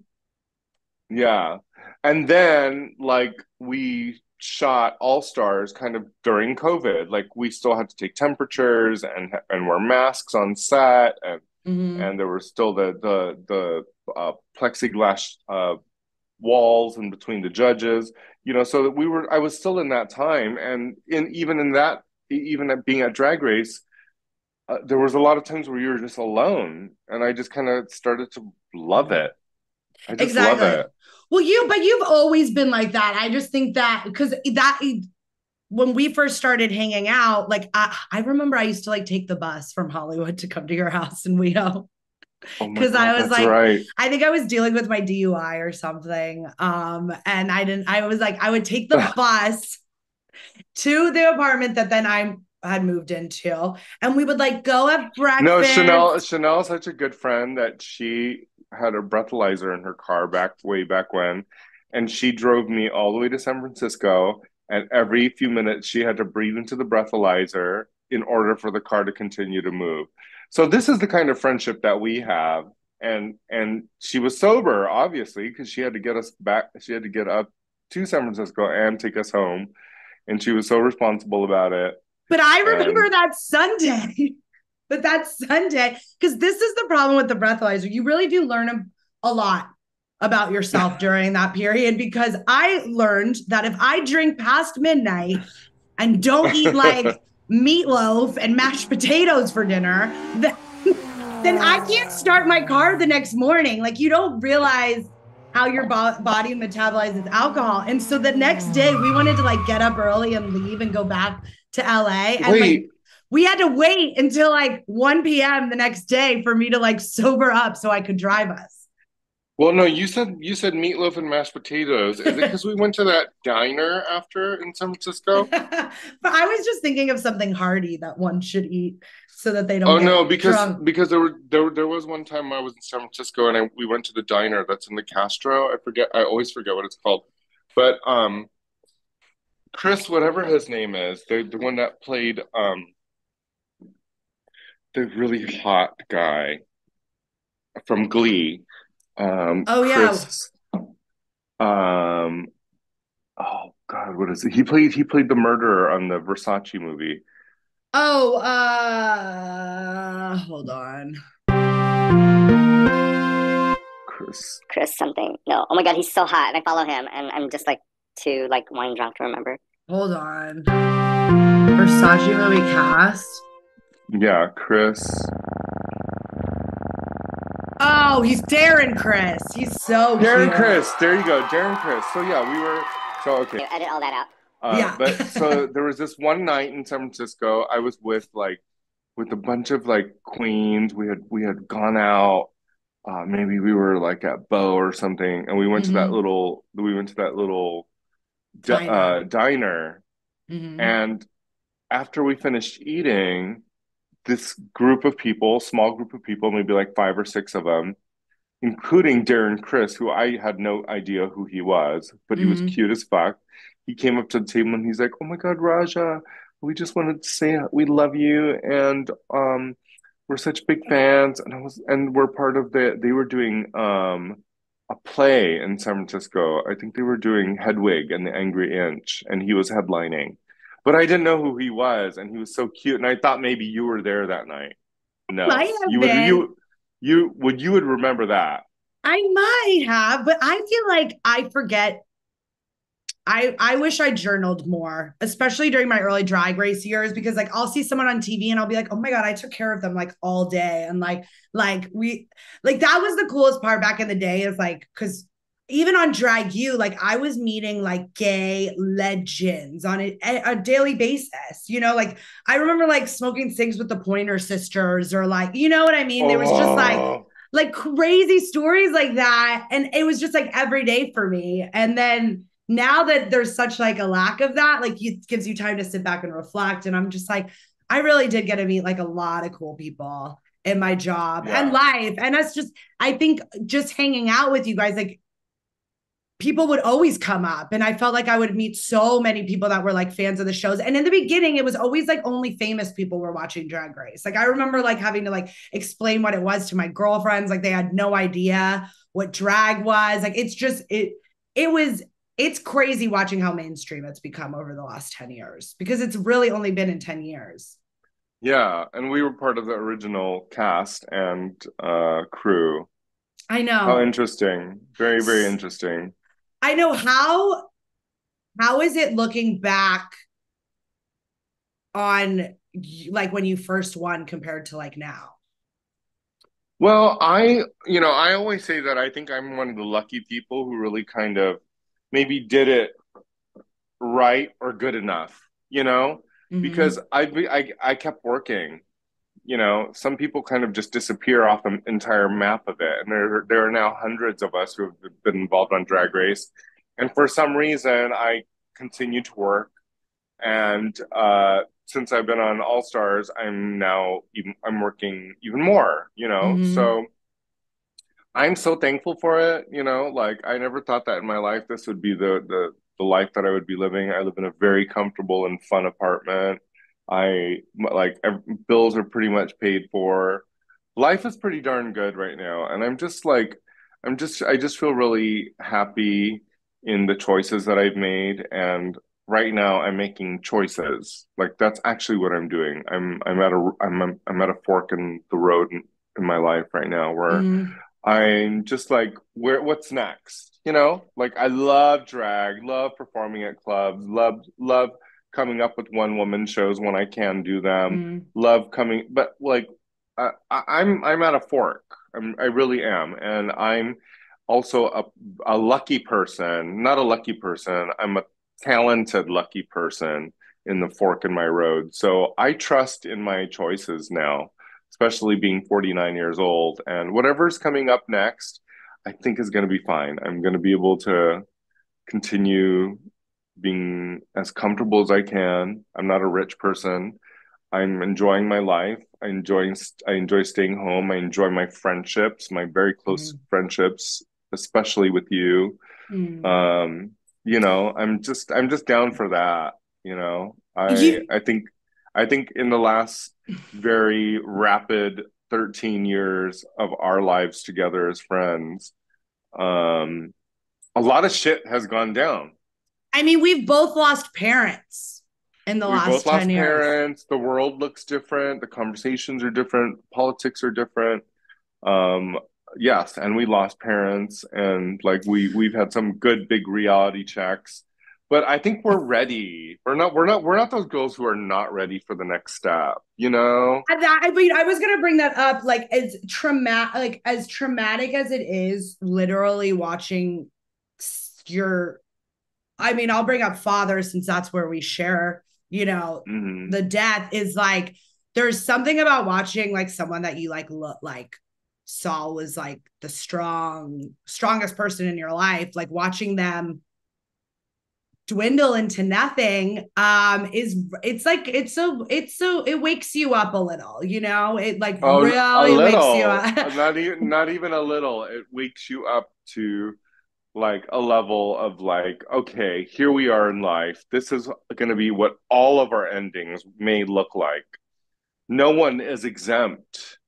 yeah, and then like we shot All Stars kind of during COVID. Like we still had to take temperatures and wear masks on set, Mm-hmm. and there were still the plexiglass walls in between the judges, so that I was still in that time. And even in that, even at being at Drag Race, there was a lot of times where you were just alone, and I just kind of started to love Mm-hmm. it. I just love Exactly. it. Well, but you've always been like that. I just think that because that when we first started hanging out, like I remember I used to like take the bus from Hollywood to come to your house in WeHo Oh my because God, I was that's like, right. I think I was dealing with my DUI or something. And I was like, I would take the bus to the apartment that then I had moved into, and we would like go have No, breakfast. Chanel's such a good friend that she had a breathalyzer in her car way back when, and she drove me all the way to San Francisco. And every few minutes, she had to breathe into the breathalyzer in order for the car to continue to move. So this is the kind of friendship that we have. And she was sober, obviously, because she had to get us back. She had to get up to San Francisco and take us home, and she was so responsible about it. But I And remember that Sunday. But that's Sunday. Because this is the problem with the breathalyzer. You really do learn a lot about yourself during that period. Because I learned that if I drink past midnight and don't eat like meatloaf and mashed potatoes for dinner, then I can't start my car the next morning. Like you don't realize how your body metabolizes alcohol. And so the next day we wanted to like get up early and leave and go back to LA. And like wait, we had to wait until like 1 p.m. the next day for me to like sober up so I could drive us. well, no, you said meatloaf and mashed potatoes. Is it because we went to that diner after in San Francisco? But I was just thinking of something hearty that one should eat so that they don't Oh get no, because drunk. there was one time I was in San Francisco and we went to the diner that's in the Castro. I always forget what it's called. But Chris, whatever his name is, the one that played the really hot guy from Glee, Oh yeah. Chris um oh God, what is it? He played the murderer on the Versace movie. Oh, hold on. Chris. Chris something. No. Oh my God, he's so hot, and I follow him, and I'm just like too like wine drunk to remember. Hold on. Versace movie cast. Yeah, Chris. Oh, he's Darren Chris. He's so Darren cute. Chris. There you go, Darren Chris. So yeah, we were so okay. You edit all that out. Yeah. But so there was this one night in San Francisco. I was with a bunch of like queens. We had gone out. Maybe we were like at Bo or something, and Mm-hmm. we went to that little Diner. diner. Mm-hmm. And after we finished eating, this group of people, small group of people, maybe like five or six of them, including Darren Chris, who I had no idea who he was, but he was Mhm. cute as fuck. He came up to the table and he's like, "Oh my God, Raja, we just wanted to say we love you and we're such big fans." And we're part of they were doing a play in San Francisco. I think they were doing Hedwig and the Angry Inch, and he was headlining. But I didn't know who he was, and he was so cute, and I thought maybe you were there that night. Might No, have been. you would remember that. I might have, but I feel like I forget. I wish I journaled more, especially during my early drag race years, because like I'll see someone on TV and I'll be like, oh my God, I took care of them like all day. And like that was the coolest part back in the day, is like, because even on Drag You, like I was meeting like gay legends on a daily basis, like I remember like smoking cigs with the Pointer Sisters, or like, you know what I mean? There was just Oh, like crazy stories like that. And it was just like every day for me. And then now that there's such like a lack of that, like it gives you time to sit back and reflect. And I'm just like, I really did get to meet like a lot of cool people in my job and yeah. life. And that's just, I think just hanging out with you guys, like people would always come up, and I felt like I would meet so many people that were like fans of the shows. And in the beginning, it was always like only famous people were watching Drag Race. Like I remember like having to like explain what it was to my girlfriends. Like they had no idea what drag was. Like it's crazy watching how mainstream it's become over the last 10 years, because it's really only been in 10 years. Yeah, and we were part of the original cast and crew. I How know. interesting. Very, very interesting. I know. How is it looking back on like when you first won compared to like now? Well, I always say that I think I'm one of the lucky people who really kind of maybe did it right or good enough, Mm-hmm. because I kept working. Some people kind of just disappear off the entire map of it, and there are now hundreds of us who have been involved on Drag Race, and for some reason I continue to work. And since I've been on All Stars, I'm working even more. Mm-hmm. So I'm so thankful for it. Like I never thought that in my life this would be the life that I would be living. I live in a very comfortable and fun apartment. I like bills are pretty much paid for. Life is pretty darn good right now, and I just feel really happy in the choices that I've made. And right now I'm making choices. Like that's actually what I'm doing. I'm at a fork in the road in my life right now where Mm-hmm. I'm just like, what's next? Like I love drag, love performing at clubs, love coming up with one woman shows when I can do them, Mm-hmm. love coming, but like I'm at a fork. I really am, and I'm also a lucky person, not a lucky person. I'm a talented lucky person in the fork in my road. So I trust in my choices now, especially being 49 years old. And whatever's coming up next, I think is going to be fine. I'm going to be able to continue being as comfortable as I can. I'm not a rich person. I'm enjoying my life. I enjoy staying home. I enjoy my friendships, my very close friendships, especially with you. Mm-hmm. Um, I'm just down for that, you know. You I think in the last very rapid 13 years of our lives together as friends, um, a lot of shit has gone down. I mean, we've both lost parents in the We both last 10 lost years. parents. The world looks different. The conversations are different. Politics are different. Um, yes, and we lost parents, and like we've had some good big reality checks. But I think we're ready. We're not those girls who are not ready for the next step, you know? I mean, I was gonna bring that up. As traumatic as it is, literally watching your. I mean, I'll bring up father since that's where we share. Hmm. The death is like there's something about watching like someone that you like look like Saul was like the strongest person in your life. Like watching them dwindle into nothing, it wakes you up a little, it like a really wakes you little, up. not even a little. It wakes you up to like a level of like, okay, here we are in life. This is going to be what all of our endings may look like. No one is exempt.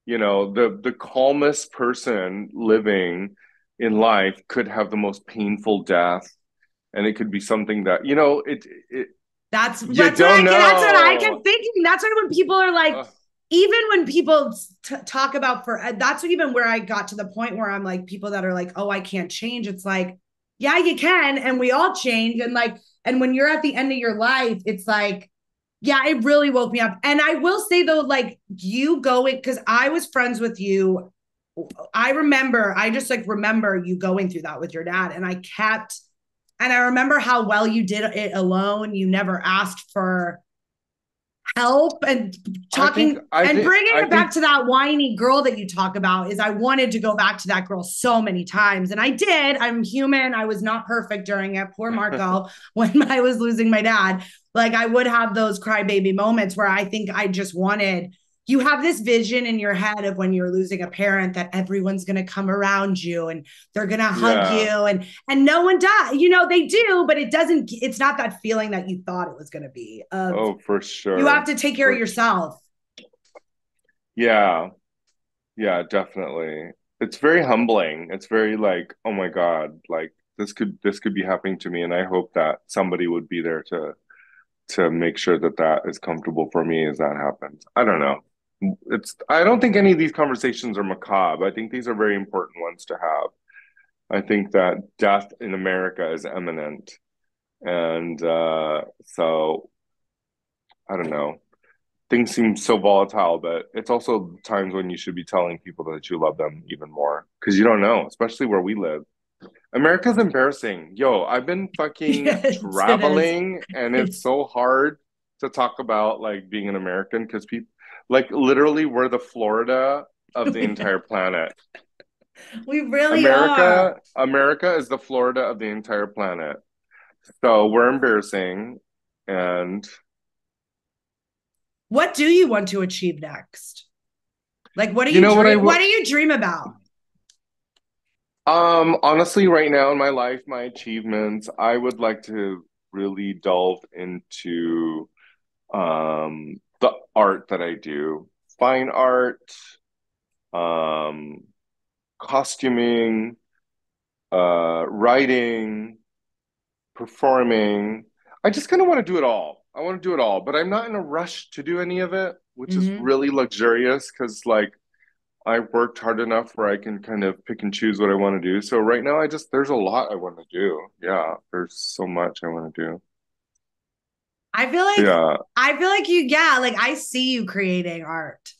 The calmest person living in life could have the most painful death, and it could be something that That's you that's what don't that's what I kept know. thinking. That's why when people are like, even when people talk about that's even where I got to the point where I'm like, people that are like, oh, I can't change. It's like, yeah, you can, and we all change, and when you're at the end of your life, it's like, yeah, it really woke me up. And I will say though, like you going, because I was friends with you. I just like remember you going through that with your dad, and I remember how well you did it alone. You never asked for help, and bringing it back to that whiny girl that you talk about is I wanted to go back to that girl so many times, and I did. I'm human. I was not perfect during it. Poor Marco. When I was losing my dad, like I would have those crybaby moments where I think I just wanted, you have this vision in your head of when you're losing a parent that everyone's going to come around you and they're going to hug you, and no one does. They do, but it's not that feeling that you thought it was going to be. Oh, for sure. You have to take care of yourself. Yeah, definitely. It's very humbling. It's very like, oh my God, like this could be happening to me, and I hope that somebody would be there to make sure that is comfortable for me as that happens. I don't know. I don't think any of these conversations are macabre. I think these are very important ones to have. I think that death in America is imminent. And so I don't know. Things seem so volatile, but it's also times when you should be telling people that you love them even more because you don't know, especially where we live. America's embarrassing. Yo, I've been fucking traveling, and it's so hard to talk about like being an American because people, like literally, we're the Florida of the entire planet. We really are. America is the Florida of the entire planet. So we're embarrassing. And what do you want to achieve next? Like, what do you dream about? Honestly, right now in my life, my achievements, I would like to really delve into the art that I do. Fine art, costuming, writing, performing. I just kind of want to do it all. I want to do it all, but I'm not in a rush to do any of it, which is really luxurious because like I've worked hard enough where I can kind of pick and choose what I want to do. So right now there's a lot I want to do. Yeah, there's so much I want to do. I feel like like I see you creating art.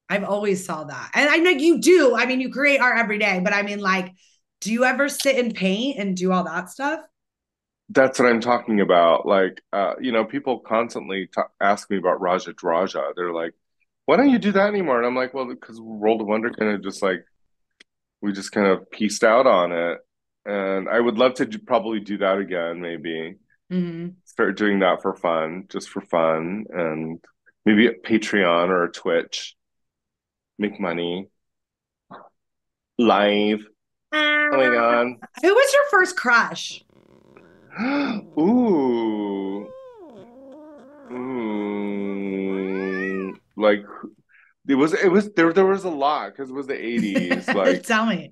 I've always saw that. And I know you do. I mean, you create art every day, but I mean, like, do you ever sit and paint and do all that stuff? That's what I'm talking about. Like, people constantly ask me about Raja. They're like, why don't you do that anymore? And I'm like, well, because World of Wonder kind of just like, we just kind of pieced out on it. And I would love to probably do that again, maybe. Start doing that for fun, just for fun. And maybe a Patreon or a Twitch. Make money. Live. Oh my God. Who was your first crush? Ooh. Like there was a lot because it was the 80s. Like tell me.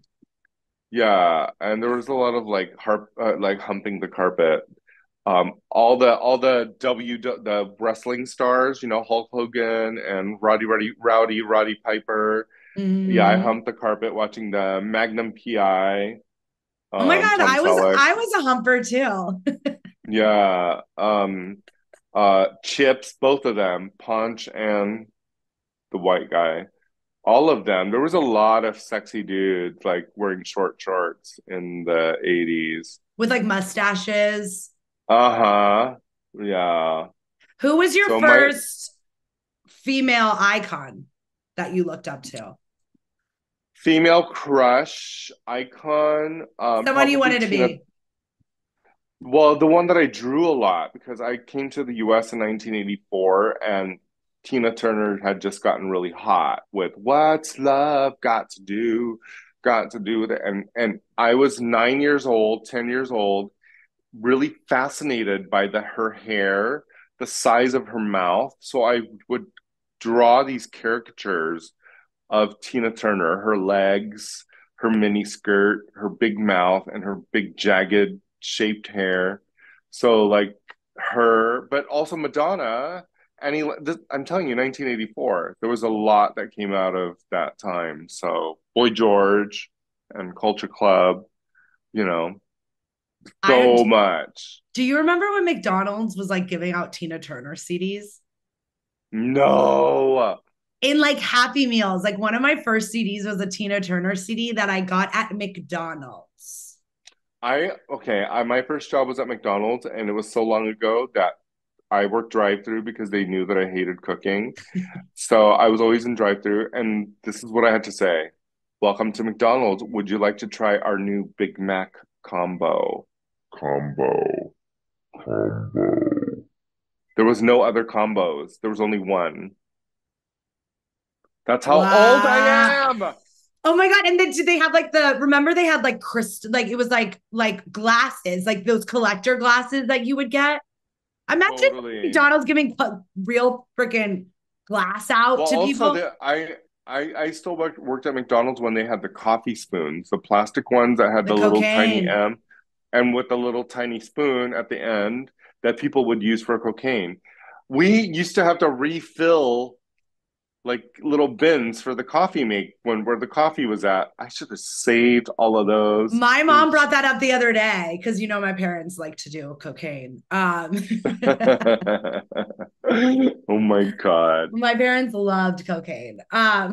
Yeah, and there was a lot of like like humping the carpet. The wrestling stars, Hulk Hogan and Roddy Piper. Yeah, I humped the carpet watching the Magnum PI. Oh my God, Tom Selleck. I was a humper too. Yeah. Chips, both of them, Punch and the white guy. All of them. There was a lot of sexy dudes like wearing short shorts in the 80s. With like mustaches. Uh-huh. Yeah. Who was your first female icon that you looked up to? Female crush icon. Someone you wanted to be. Well, the one that I drew a lot because I came to the US in 1984 and Tina Turner had just gotten really hot with What's Love Got to do with it. And I was 9 years old, 10 years old, really fascinated by her hair, the size of her mouth. So I would draw these caricatures of Tina Turner, her legs, her mini skirt, her big mouth, and her big jagged shaped hair. So like her, but also Madonna. I'm telling you, 1984. There was a lot that came out of that time. So Boy George and Culture Club, you know, I so much. do you remember when McDonald's was like giving out Tina Turner CDs? No. In like Happy Meals. Like one of my first CDs was a Tina Turner CD that I got at McDonald's. My first job was at McDonald's, and it was so long ago that I worked drive-through because they knew that I hated cooking. So I was always in drive-through, and this is what I had to say. Welcome to McDonald's. Would you like to try our new Big Mac combo? Combo. There was no other combos. There was only one. That's how old I am. Oh my God. And then did they have like remember they had like crystal, like it was like glasses, like those collector glasses that you would get? Imagine McDonald's giving real freaking glass out to people. I still worked at McDonald's when they had the coffee spoons, the plastic ones that had the little tiny M, and with the little tiny spoon at the end that people would use for cocaine. We used to have to refill like little bins for the coffee where the coffee was at. I should have saved all of those. My mom brought that up the other day because you know my parents like to do cocaine. Oh my God. My parents loved cocaine.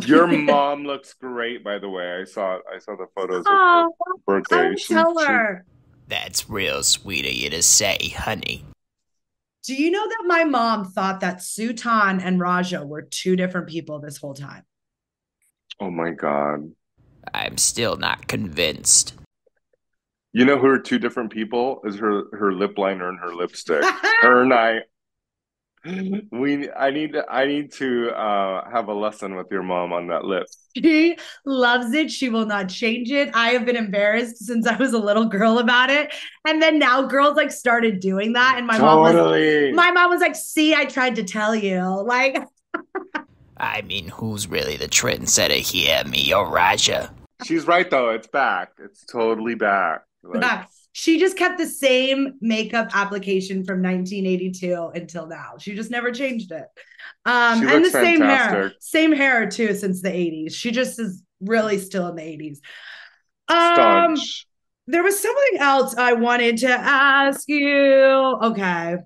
Your mom looks great, by the way. I saw the photos of her birthday. I would tell her. That's real sweet of you to say, honey. Do you know that my mom thought that Sutan and Raja were two different people this whole time? Oh my God. I'm still not convinced. You know who are two different people? Is her lip liner and her lipstick. Her and I I need to have a lesson with your mom on that lip. She loves it. She will not change it. I have been embarrassed since I was a little girl about it. And then now girls like started doing that. And my mom was like, see, I tried to tell you. Like I mean, who's really the trendsetter here, me or Raja? She's right though. It's back. It's totally back. Like, she just kept the same makeup application from 1982 until now. She just never changed it. And the same hair too since the 80s. She just is really still in the 80s. Staunch. There was something else I wanted to ask you. Okay.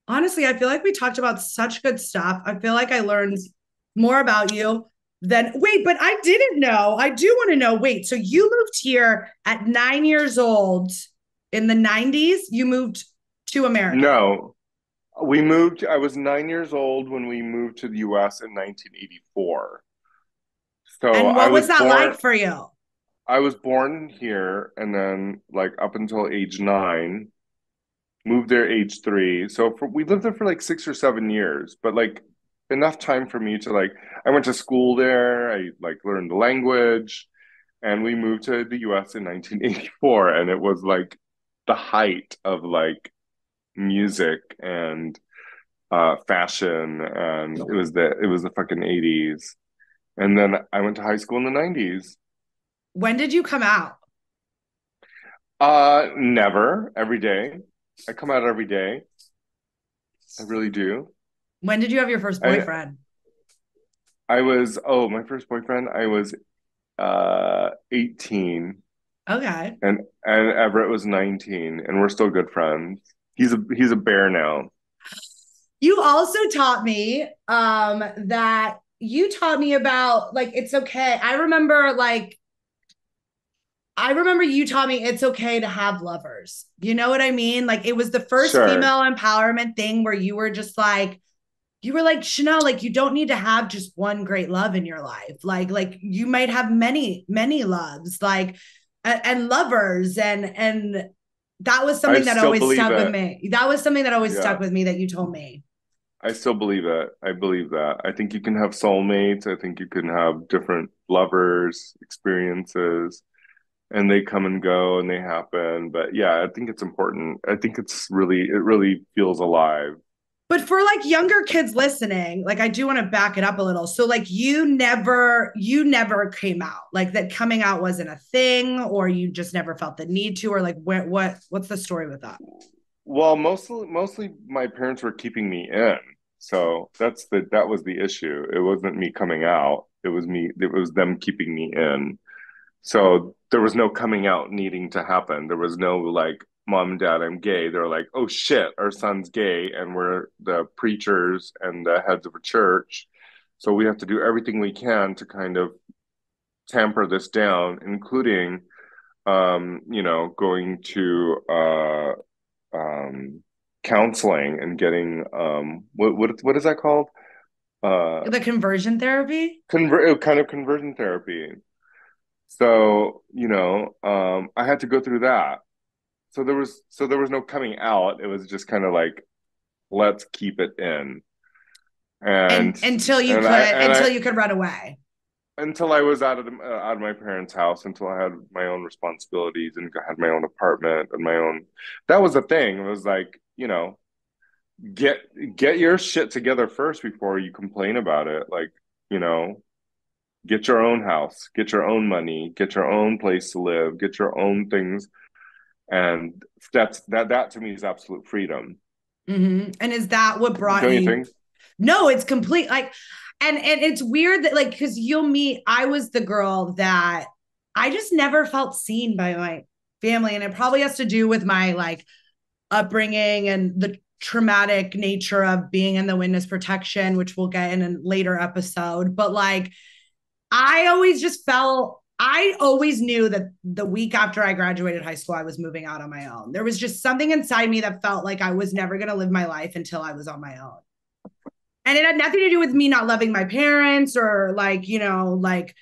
Honestly, I feel like we talked about such good stuff. I feel like I learned more about you. Wait, but I didn't know. I do want to know. Wait, so you moved here at 9 years old in the 90s? You moved to America? No, I was 9 years old when we moved to the US in 1984. So and what was that like for you? I was born here and then like up until age 9, moved there age 3. So we lived there for like 6 or 7 years, but like enough time for me to like, I went to school there, I like learned the language, and we moved to the US in 1984, and it was like the height of like music and fashion, and it was the fucking 80s. And then I went to high school in the 90s. When did you come out? Never. Every day. I come out every day. I really do. When did you have your first boyfriend? My first boyfriend, I was 18. Okay. And Everett was 19, and we're still good friends. He's a bear now. You also taught me that you taught me about like it's okay. I remember you taught me it's okay to have lovers. You know what I mean? Like it was the first female empowerment thing where you were just like, you were like, Chanel, like you don't need to have just one great love in your life. Like you might have many, many loves. Like and lovers, and that was something that still always believe stuck with it. me. That was something that always Yeah. stuck with me that you told me. I still believe it. I believe that. I think you can have soulmates. I think you can have different lovers, experiences, and they come and go and they happen. But yeah, I think it's important. I think it really feels alive. But for like younger kids listening, like I do want to back it up a little. So like you never came out, like that coming out wasn't a thing, or you just never felt the need to, or like what's the story with that? Well, mostly my parents were keeping me in. So that was the issue. It wasn't me coming out. It was them keeping me in. So there was no coming out needing to happen. There was no like, Mom and Dad, I'm gay. They're like, oh shit, our son's gay and we're the preachers and the heads of a church. So we have to do everything we can to kind of tamper this down, including going to counseling and getting what is that called? The conversion therapy? Kind of conversion therapy. So, I had to go through that. So there was no coming out. It was just kind of like, let's keep it in. And until you could run away. Until I was out of my parents' house, until I had my own responsibilities and had my own apartment and my own. That was the thing. It was like, get your shit together first before you complain about it. Like, get your own house, get your own money, get your own place to live, get your own things, and that to me is absolute freedom. Mm-hmm. And is that what brought Don't you think? No, it's complete. Like, and it's weird that like, because I was the girl that I just never felt seen by my family, and it probably has to do with my like upbringing and the traumatic nature of being in the witness protection, which we'll get in a later episode. But like, I always knew that the week after I graduated high school, I was moving out on my own. There was just something inside me that felt like I was never going to live my life until I was on my own. And it had nothing to do with me not loving my parents or like, like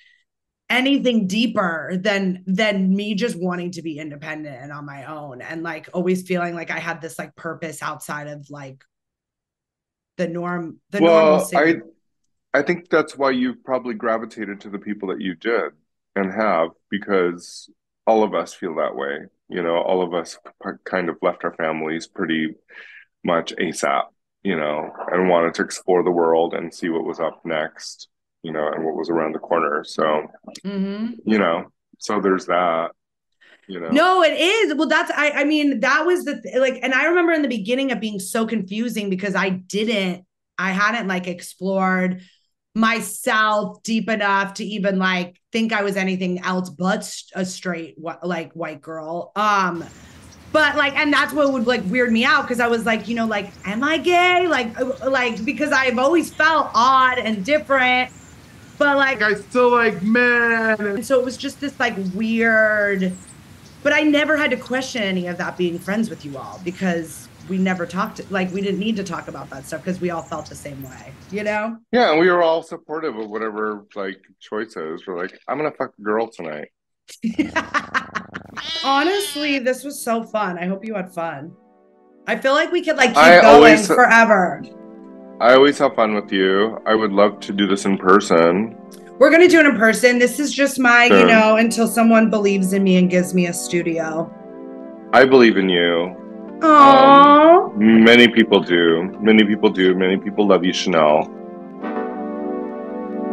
anything deeper than me just wanting to be independent and on my own, and like always feeling like I had this like purpose outside of like the normalcy. I think that's why you probably gravitated to the people that you did and have, because all of us feel that way. All of us kind of left our families pretty much ASAP, and wanted to explore the world and see what was up next, and what was around the corner. So, so there's that. No, it is. Well, I mean, that was and I remember in the beginning it being so confusing because I hadn't like explored myself deep enough to even like think I was anything else but a straight like white girl. But like, and that's what would like weird me out, because I was like, like, am I gay? Like because I've always felt odd and different, but like I still like men. And so it was just this like weird, but I never had to question any of that being friends with you all, because we never talked, like we didn't need to talk about that stuff because we all felt the same way, Yeah, and we were all supportive of whatever like choices. We're like, I'm gonna fuck a girl tonight. Honestly, this was so fun. I hope you had fun. I feel like we could like keep going forever. I always have fun with you. I would love to do this in person. We're gonna do it in person. This is just my, until someone believes in me and gives me a studio. I believe in you. Aww. Many people do. Many people do. Many people love you, Chanel.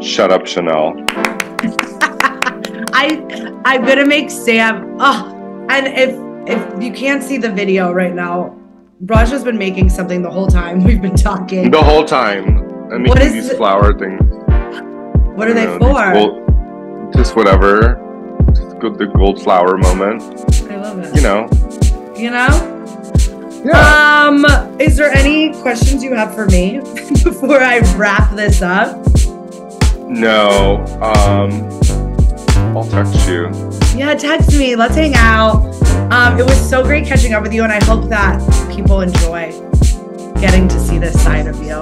Shut up, Chanel. I'm gonna make Sam. And if you can't see the video right now, Raja's been making something the whole time we've been talking. The whole time. I'm making these flower things. What are they for? Just whatever. Just the gold flower moment. I love it. Yeah. Is there any questions you have for me before I wrap this up? No. I'll text you. Yeah, text me. Let's hang out. It was so great catching up with you, and I hope that people enjoy getting to see this side of you.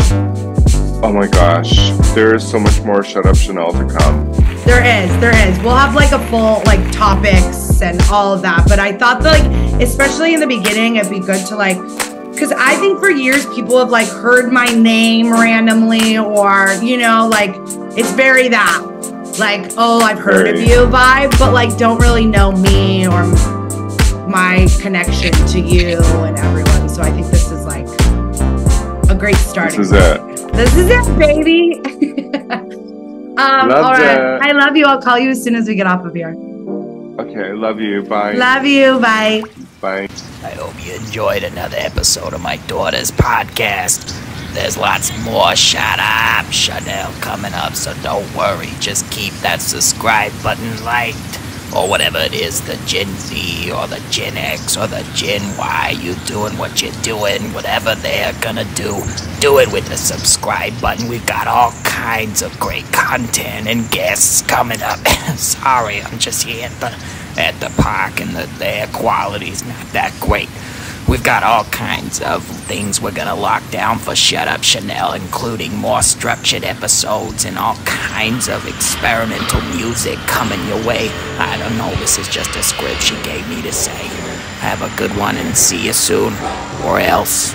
Oh my gosh, there is so much more Shut Up Chanel to come. There is. We'll have like a full like topics and all of that. But I thought that like, especially in the beginning, it'd be good to like, because I think for years people have like heard my name randomly, or you know, like it's very that like, oh, I've heard of you vibe, but like don't really know me or my connection to you and everyone. So I think this is like a great starting point. This is it, baby. All right. I love you. I'll call you as soon as we get off of here. Okay, love you. Bye. Love you. Bye. Bye. I hope you enjoyed another episode of my daughter's podcast. There's lots more Shut Up Chanel coming up, so don't worry. Just keep that subscribe button liked. Or whatever it is, the Gen Z or the Gen X or the Gen Y, you doing what you're doing, whatever they're gonna do it with the subscribe button. We've got all kinds of great content and guests coming up. Sorry, I'm just here at the park and the air quality's not that great. We've got all kinds of things we're gonna lock down for Shut Up Chanel, including more structured episodes and all kinds of experimental music coming your way. I don't know, this is just a script she gave me to say. Have a good one and see you soon, or else.